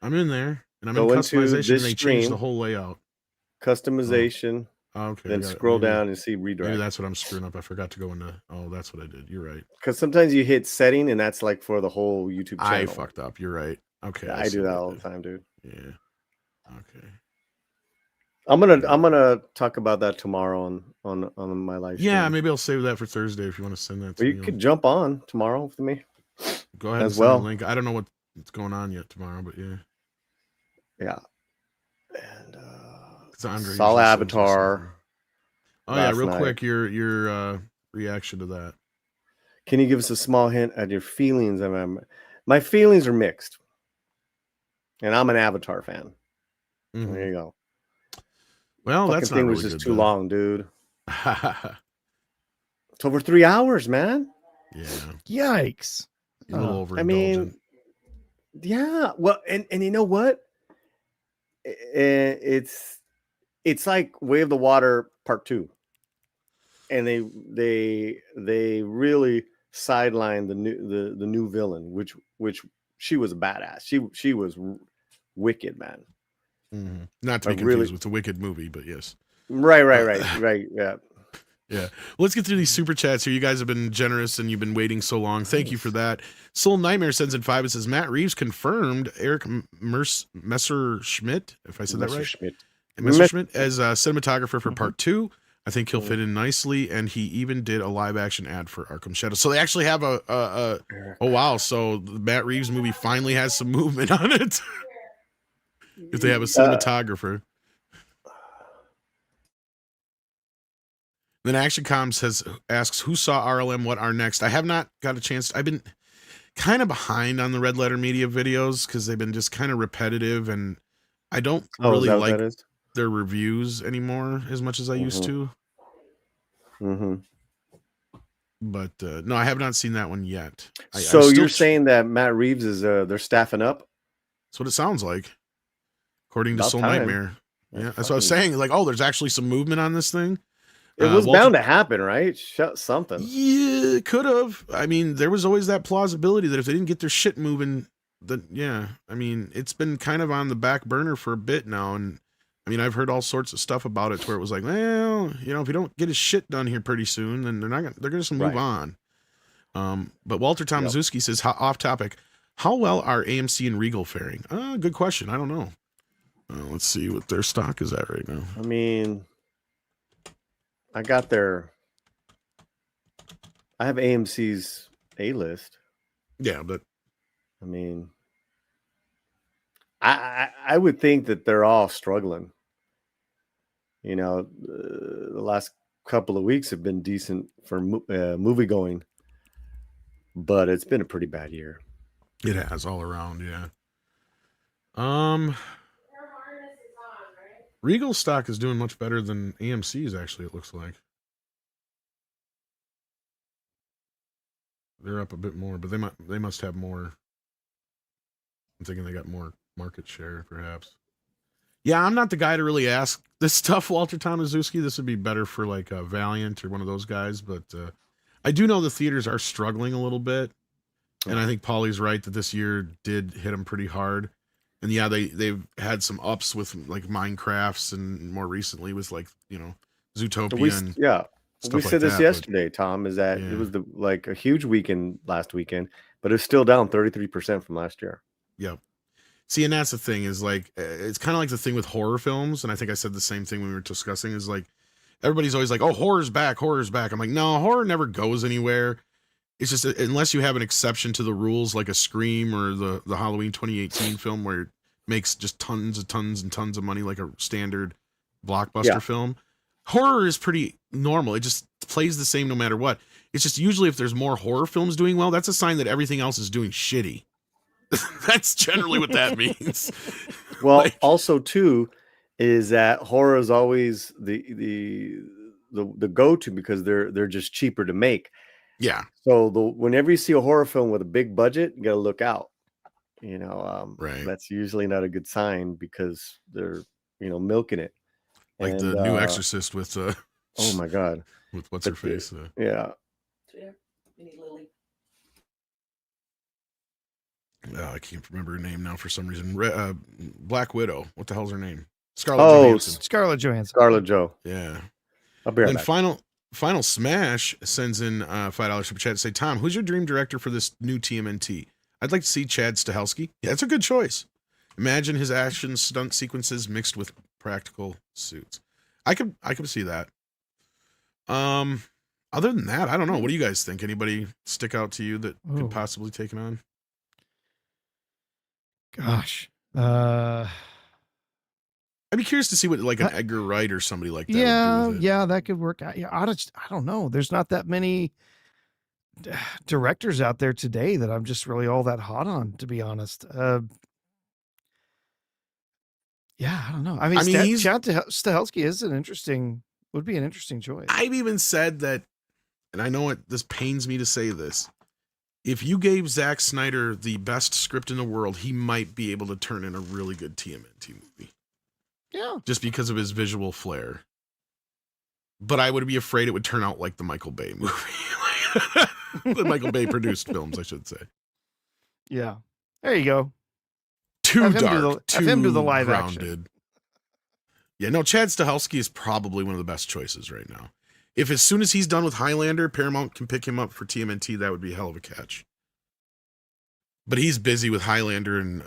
I'm in there, and I'm in customization, and they changed the whole layout. Customization. Oh, okay. Then scroll down and see redirect. Maybe that's what I'm screwing up. I forgot to go into. Oh, that's what I did. You're right. Because sometimes you hit setting, and that's like for the whole YouTube channel. I fucked up. You're right. Okay. Yeah, I do that all the time, dude. Yeah. Okay. I'm gonna talk about that tomorrow on my live stream. Yeah, maybe I'll save that for Thursday if you want to send that to me. You could jump on tomorrow with me. Go ahead as and send well. the link. I don't know what's going on yet tomorrow, but yeah. Yeah. And Andre saw Avatar. Oh yeah, real quick, your reaction to that. Can you give us a small hint at your feelings? My feelings are mixed. And I'm an Avatar fan. Mm-hmm. There you go. Well, that thing was just too long, dude. It's over 3 hours, man. Yeah. Yikes. A little overindulgent. I mean, yeah. Well, and you know what? It's like Way of the Water Part 2. And they really sidelined the new villain, which she was a badass. She was wicked, man. Mm-hmm. Not to be confused with the Wicked movie, but yes. Right. Yeah. Yeah. Well, let's get through these super chats here. You guys have been generous and you've been waiting so long. Thank you for that. Soul Nightmare sends in 5 and says Matt Reeves confirmed Eric Messerschmidt, if I said that right. Messerschmidt as a cinematographer for Part 2. I think he'll fit in nicely, and he even did a live action ad for Arkham Shadow. So they actually have oh wow! So the Matt Reeves movie finally has some movement on it. If they have a cinematographer. Then Action Comms asks, who saw RLM, what are next? I have not got a chance. I've been kind of behind on the Red Letter Media videos because they've been just kind of repetitive, and I don't really like their reviews anymore as much as I used to. Mm-hmm. But no, I have not seen that one yet. So you're saying that Matt Reeves is they're staffing up? That's what it sounds like, according to Soul Nightmare. Yeah, that's what I was saying. Like, oh, there's actually some movement on this thing. It was bound to happen, right? Something. Yeah, could have. I mean, there was always that plausibility that if they didn't get their shit moving, then yeah. I mean, it's been kind of on the back burner for a bit now, and I mean, I've heard all sorts of stuff about it where it was like, well, if you don't get his shit done here pretty soon, then they're gonna just move on. But Walter Tomazuski says, off topic, how well are AMC and Regal faring? Good question. I don't know. Let's see what their stock is at right now. I mean, I have AMC's A-list. Yeah, but I mean, I would think that they're all struggling. The last couple of weeks have been decent for movie going, but it's been a pretty bad year. It has all around, yeah. Regal stock is doing much better than AMC's, actually, it looks like. They're up a bit more, but they must have more. I'm thinking they got more market share, perhaps. Yeah, I'm not the guy to really ask this stuff, Walter Tomazuski. This would be better for like Valiant or one of those guys, but I do know the theaters are struggling a little bit, and I think Paulie's right that this year did hit them pretty hard. And yeah, they've had some ups with like Minecrafts, and more recently with like Zootopia. We said this yesterday, Tom. Is that it was a huge weekend last weekend, but it's still down 33% from last year. Yep. See, and that's the thing is like, it's kind of like the thing with horror films. And I think I said the same thing when we were discussing is like, everybody's always like, oh, horror's back, horror's back. I'm like, no, horror never goes anywhere. It's just, unless you have an exception to the rules, like a Scream or the Halloween 2018 film where it makes just tons and tons of money, like a standard blockbuster film. Horror is pretty normal. It just plays the same no matter what. It's just usually if there's more horror films doing well, that's a sign that everything else is doing shitty. That's generally what that means. Well, like, also too, is that horror is always the go-to because they're just cheaper to make. Yeah. So whenever you see a horror film with a big budget, you gotta look out. You know, right. That's usually not a good sign because they're, milking it. Like the new Exorcist with oh my God. With what's her face? Yeah. We need Lily. I can't remember her name now for some reason. Black Widow. What the hell's her name? Scarlett Johansson. Scarlett Johansson. Scarlett Jo. Yeah. I'll be right and back. Final Smash sends in $5 super chat to say, Tom, who's your dream director for this new TMNT? I'd like to see Chad Stahelski. Yeah, that's a good choice. Imagine his action stunt sequences mixed with practical suits. I could see that. Other than that, I don't know. What do you guys think? Anybody stick out to you that could possibly take it on? Gosh. I'd be curious to see what like an Edgar Wright or somebody like that yeah, would do with it. Yeah, that could work out. Yeah, I don't know. There's not that many directors out there today that I'm just really all that hot on, to be honest. Yeah, I don't know. I mean Chad Stahelski would be an interesting choice. I've even said that, and I know this pains me to say this, if you gave Zack Snyder the best script in the world, he might be able to turn in a really good TMNT movie. Yeah. Just because of his visual flair. But I would be afraid it would turn out like the Michael Bay movie. The Michael Bay produced films, I should say. Yeah. There you go. Too dark. Have him do the live grounded. action. Yeah, no, Chad Stahelski is probably one of the best choices right now. If as soon as he's done with Highlander, Paramount can pick him up for TMNT, that would be a hell of a catch. But he's busy with Highlander and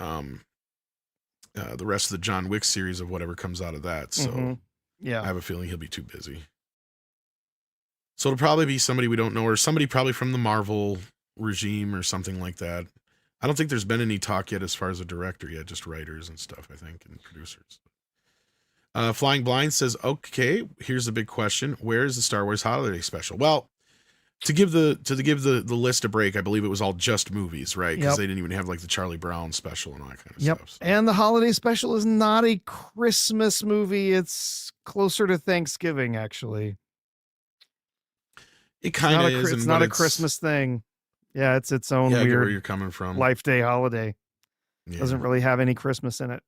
the rest of the John Wick series of whatever comes out of that. So yeah, I have a feeling he'll be too busy. So it'll probably be somebody we don't know, or somebody probably from the Marvel regime or something like that. I don't think there's been any talk yet as far as a director yet, just writers and stuff, I think, and producers. Flying Blind says, okay, here's the big question. Where is the Star Wars holiday special? Well, to give the list a break, I believe it was all just movies, right? Because they didn't even have like the Charlie Brown special and all that kind of stuff. So. And the holiday special is not a Christmas movie. It's closer to Thanksgiving, actually. It kind of is. It's not a Christmas thing. Yeah, it's its own weird where you're coming from. Life Day holiday. Yeah. Doesn't really have any Christmas in it.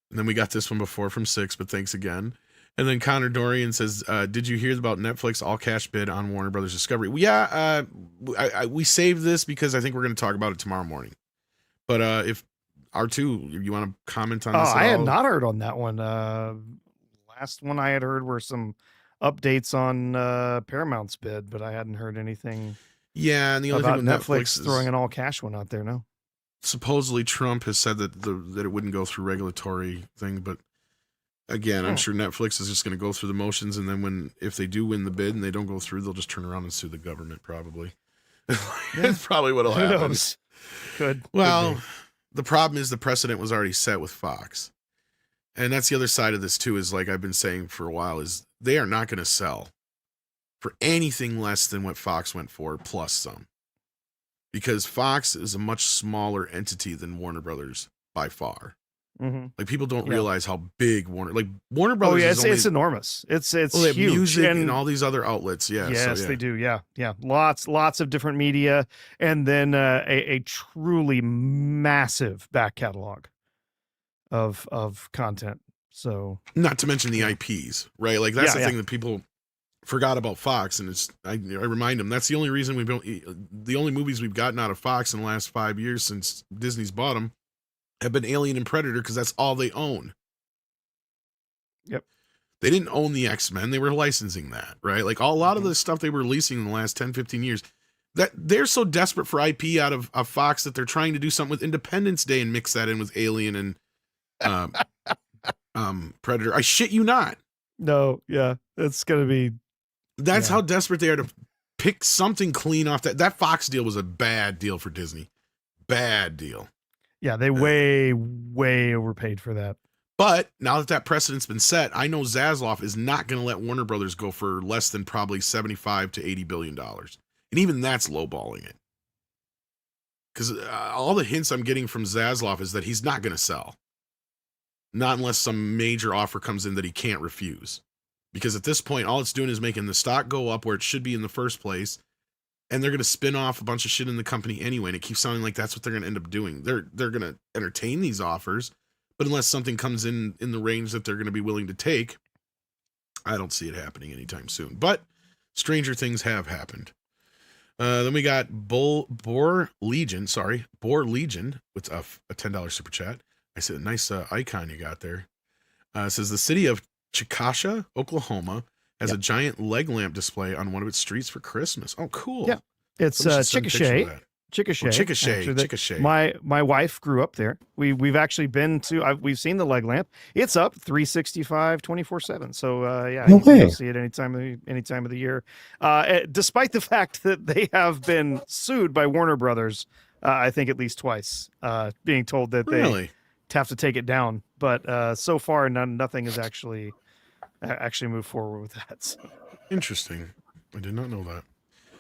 And then we got this one before from 6, but thanks again. And then Connor Dorian says, did you hear about Netflix all cash bid on Warner Brothers Discovery? Well, yeah, we saved this because I think we're going to talk about it tomorrow morning. But if R2, you want to comment on this at I had all? not heard on that one. Last one I had heard were some updates on Paramount's bid, but I hadn't heard anything. Yeah, and the only thing with Netflix throwing an all cash one out there, no. Supposedly Trump has said that it wouldn't go through regulatory thing, but again, I'm sure Netflix is just going to go through the motions, and then if they do win the bid and they don't go through, they'll just turn around and sue the government, probably. That's probably what'll happen. Who knows? Well, the problem is the precedent was already set with Fox. And that's the other side of this too, is like I've been saying for a while, is they are not going to sell for anything less than what Fox went for, plus some. Because Fox is a much smaller entity than Warner Brothers by far. Mm-hmm. Like people don't realize how big Warner Brothers is. It's enormous. It's huge. Music and all these other outlets. Yeah. Yes, they do. Yeah. Lots of different media, and then a truly massive back catalog of content. So not to mention the IPs, right? Like that's the thing that people forgot about Fox, and I remind them that's the only reason the only movies we've gotten out of Fox in the last 5 years since Disney's bought them have been Alien and Predator, because that's all they own. Yep. They didn't own the X-Men. They were licensing that, right? Like a lot of the stuff they were releasing in the last 10, 15 years, that they're so desperate for IP out of Fox that they're trying to do something with Independence Day and mix that in with Alien and Predator. I shit you not. No, yeah, it's gonna be. That's how desperate they are to pick something clean off that. That Fox deal was a bad deal for Disney. Bad deal. Yeah, they way overpaid for that. But now that precedent's been set, I know Zaslav is not going to let Warner Brothers go for less than probably $75 to $80 billion. And even that's lowballing it. Because all the hints I'm getting from Zaslav is that he's not going to sell. Not unless some major offer comes in that he can't refuse. Because at this point, all it's doing is making the stock go up where it should be in the first place. And they're going to spin off a bunch of shit in the company anyway. And it keeps sounding like that's what they're going to end up doing. They're going to entertain these offers. But unless something comes in the range that they're going to be willing to take, I don't see it happening anytime soon. But stranger things have happened. Then we got Boar Legion with a $10 super chat. I said, nice icon you got there. It says the city of Chickasha, Oklahoma, has a giant leg lamp display on one of its streets for Christmas. Oh, cool. Yeah, it's Chickasha. Chickasha. My wife grew up there. We've actually been to. We've seen the leg lamp. It's up 365 24/7. So yeah, you can see it any time of the year. Despite the fact that they have been sued by Warner Brothers, I think at least twice, being told that they have to take it down. But so far, nothing has actually moved forward with that. So. Interesting. I did not know that.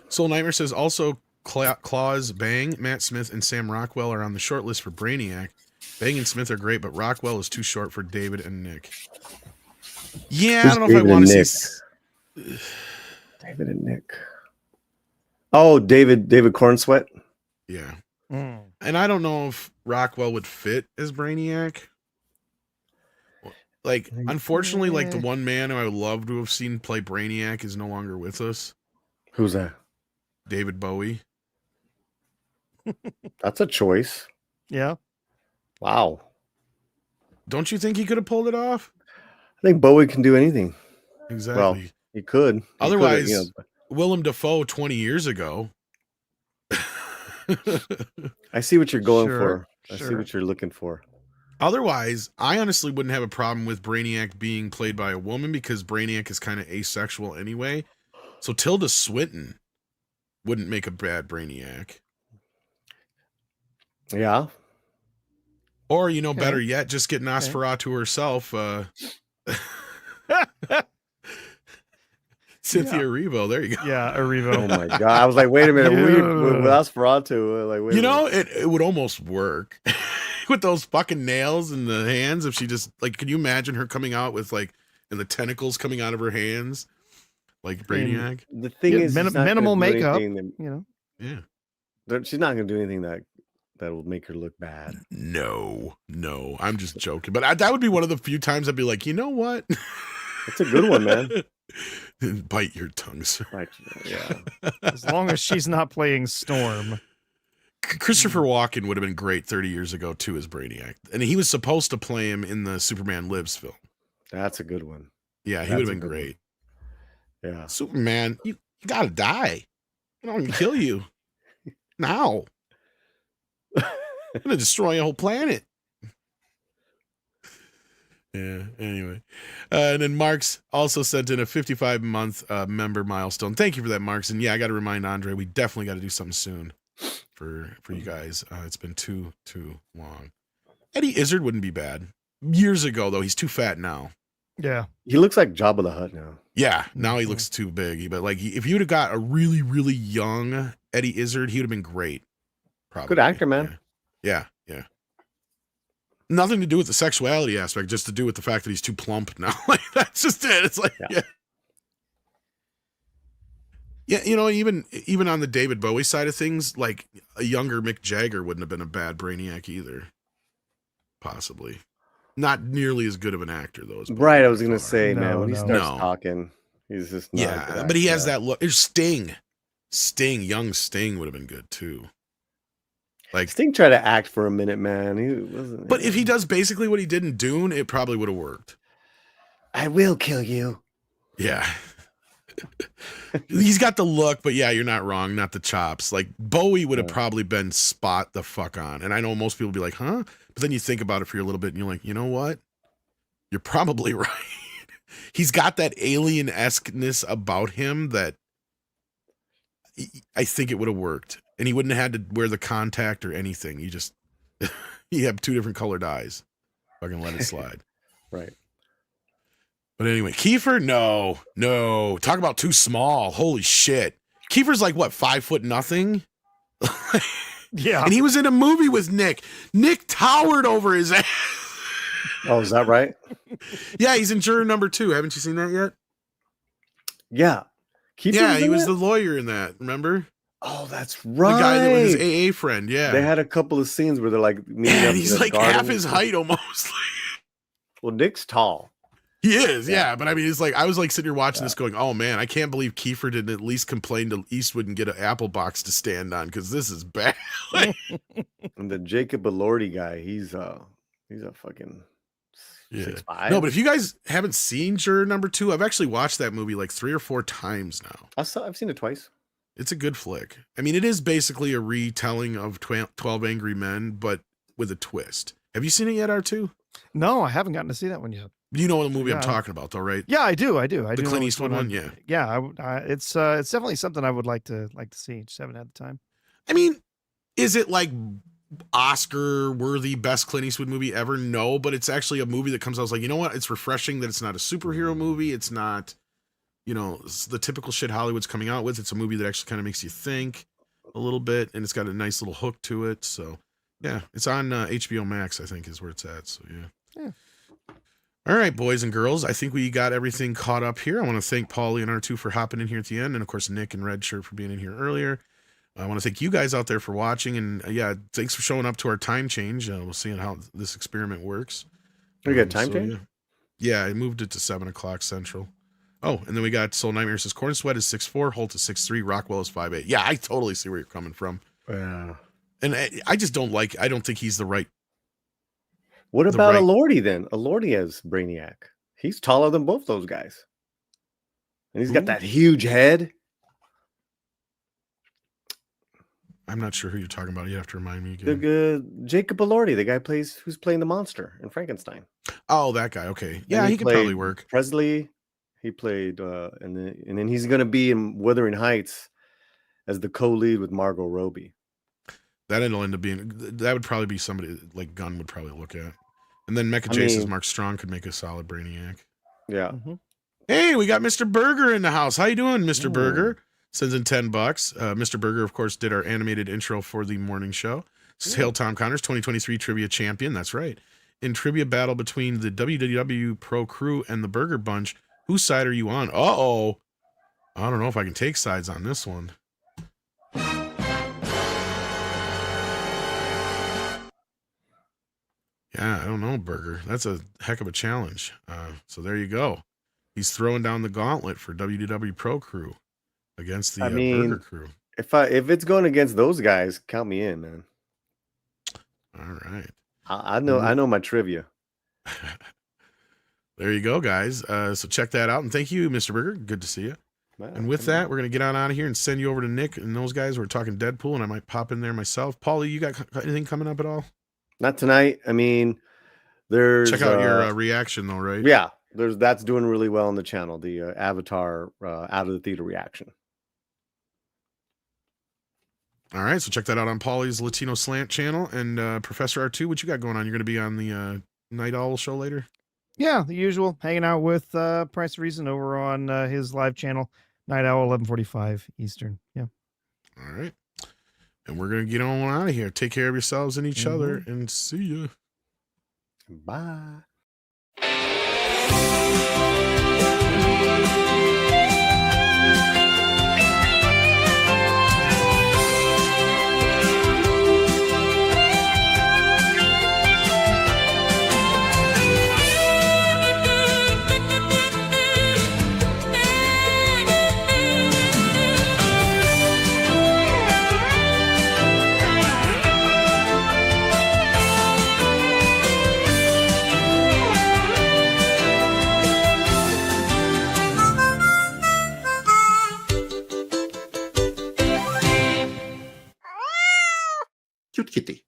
Soul Nightmare says also. Claus, Bang, Matt Smith, and Sam Rockwell are on the short list for Brainiac. Bang and Smith are great, but Rockwell is too short for David and Nick. Yeah, I don't know if I want to see David and Nick. Oh, David Cornsweat. Yeah. And I don't know if Rockwell would fit as Brainiac. Like, unfortunately, like the one man who I would love to have seen play Brainiac is no longer with us. Who's that? David Bowie. That's a choice. Yeah. Wow. Don't you think he could have pulled it off? I think Bowie can do anything. Exactly. Well, he could. Otherwise, Willem Dafoe 20 years ago. I see what you're going for. I see what you're looking for. Otherwise, I honestly wouldn't have a problem with Brainiac being played by a woman because Brainiac is kind of asexual anyway. So Tilda Swinton wouldn't make a bad Brainiac. Yeah. Or, better yet, just get Nosferatu herself. Cynthia Erivo. There you go. Yeah, Erivo. Oh, my God. I was like, wait a minute. With Nosferatu. Like, wait a minute. It would almost work. With those fucking nails in the hands. If she just, like, can you imagine her coming out with, like, and the tentacles coming out of her hands? Like Brainiac. The thing is, minimal makeup. Yeah. She's not going to do anything that will make her look bad. No, I'm just joking. But that would be one of the few times I'd be like, you know what? That's a good one, man. Bite your tongue, sir. Yeah. As long as she's not playing Storm. Christopher Walken would have been great 30 years ago too as Brainiac, and he was supposed to play him in the Superman Lives film. That's a good one. Yeah, he would have been great. Yeah, Superman, you gotta die. I'm gonna kill you now. I'm gonna destroy a whole planet. Yeah. Anyway, and then Mark's also sent in a 55-month member milestone. Thank you for that, Marks. And yeah, I got to remind Andre, we definitely got to do something soon for you guys. It's been too long. Eddie Izzard wouldn't be bad. Years ago though, he's too fat now. Yeah, he looks like Jabba the Hutt now. Yeah, now he looks too big. But like, if you would have got a really, really young Eddie Izzard, he would have been great. Probably. Good actor, man. Yeah. Nothing to do with the sexuality aspect, just to do with the fact that he's too plump now. Like, that's just it. It's like, yeah. Even on the David Bowie side of things, like a younger Mick Jagger wouldn't have been a bad Brainiac either. Possibly. Not nearly as good of an actor, though. Right, I was going to say, man, when he starts talking, he's just not a good but he has that look. There's Sting. Young Sting would have been good, too. Like Sting tried to act for a minute, man. He wasn't. But if he does basically what he did in Dune, it probably would have worked. I will kill you. Yeah. He's got the look, but yeah, you're not wrong. Not the chops. Like Bowie would have probably been spot the fuck on. And I know most people be like, huh? But then you think about it for a little bit and you're like, you know what? You're probably right. He's got that alien-esque-ness about him that I think it would have worked. And he wouldn't have had to wear the contact or anything. You just, you have two different colored eyes. Fucking let it slide. Right. But anyway, Kiefer, no. Talk about too small. Holy shit. Kiefer's like, what, 5 foot nothing? Yeah. And he was in a movie with Nick. Nick towered over his ass. Oh, is that right? Yeah, he's in Juror Number 2. Haven't you seen that yet? Yeah. He was the lawyer in that, remember? Oh, that's right. The guy that was his AA friend, yeah. They had a couple of scenes where they're like meeting up and he's in like garden. half his height almost. Well, Nick's tall. He is, yeah. But I mean, it's like, I was like sitting here watching this going, oh man, I can't believe Kiefer didn't at least complain to Eastwood and get an apple box to stand on because this is bad. And the Jacob Elordi guy, he's a fucking 6'5". No, but if you guys haven't seen Juror Number 2, I've actually watched that movie like 3 or 4 times now. I've seen it twice. It's a good flick. I mean, it is basically a retelling of 12 Angry Men, but with a twist. Have you seen it yet, R2? No, I haven't gotten to see that one yet. You know what movie I'm talking about, though, right? Yeah, I do. The Clint Eastwood one, yeah. Yeah, it's definitely something I would like to see. Just haven't had the time. I mean, is it like Oscar-worthy best Clint Eastwood movie ever? No, but it's actually a movie that comes out. I was like, you know what? It's refreshing that it's not a superhero movie. It's not, the typical shit Hollywood's coming out with. It's a movie that actually kind of makes you think a little bit, and it's got a nice little hook to it. So, yeah, it's on HBO Max, I think, is where it's at. So, yeah. All right, boys and girls, I think we got everything caught up here. I want to thank Paulie and R2 for hopping in here at the end, and of course, Nick and Red Shirt for being in here earlier. I want to thank you guys out there for watching, and thanks for showing up to our time change. We'll see how this experiment works. We got time change? Yeah, I moved it to 7 o'clock Central. Oh, and then we got Soul Nightmare says Corn Sweat is 6'4", Holt is 6'3", Rockwell is 5'8". Yeah, I totally see where you're coming from. Yeah. And I just don't think he's the right. What about Elordi then? Elordi as Brainiac. He's taller than both those guys. And he's got that huge head. I'm not sure who you're talking about. You have to remind me again. The good Jacob Elordi, the guy who's playing the monster in Frankenstein. Oh, that guy. Okay. Yeah, he could probably work. Presley, he played, and then he's going to be in Wuthering Heights as the co-lead with Margot Robbie. That'll end up being, that would probably be somebody like Gunn would probably look at. And then Mecha J says Mark Strong could make a solid Brainiac. Yeah. Mm-hmm. Hey, we got Mr. Burger in the house. How you doing, Mr. Burger? Sends in $10. Mr. Burger, of course, did our animated intro for the morning show. This is Hail Tom Connors, 2023 trivia champion. That's right. In trivia battle between the WDW Pro Crew and the Burger Bunch, whose side are you on? Uh-oh. I don't know if I can take sides on this one. Yeah, I don't know, Burger. That's a heck of a challenge. So there you go. He's throwing down the gauntlet for WDW Pro Crew against the Burger Crew. If it's going against those guys, count me in, man. All right. I know my trivia. There you go, guys. So check that out. And thank you, Mr. Burger. Good to see you. Man, and with that, we're going to get on out of here and send you over to Nick and those guys. We're talking Deadpool, and I might pop in there myself. Paulie, you got anything coming up at all? Not tonight. I mean, there's... Check out your reaction, though, right? Yeah. That's doing really well on the channel, the Avatar Out of the Theater reaction. All right, so check that out on Paulie's Latino Slant channel. And Professor R2, what you got going on? You're going to be on the Night Owl show later? Yeah, the usual. Hanging out with Price of Reason over on his live channel, Night Owl, 11:45 Eastern. Yeah. All right. And we're going to get on out of here. Take care of yourselves and each other, and see you. Bye. Cute kitty.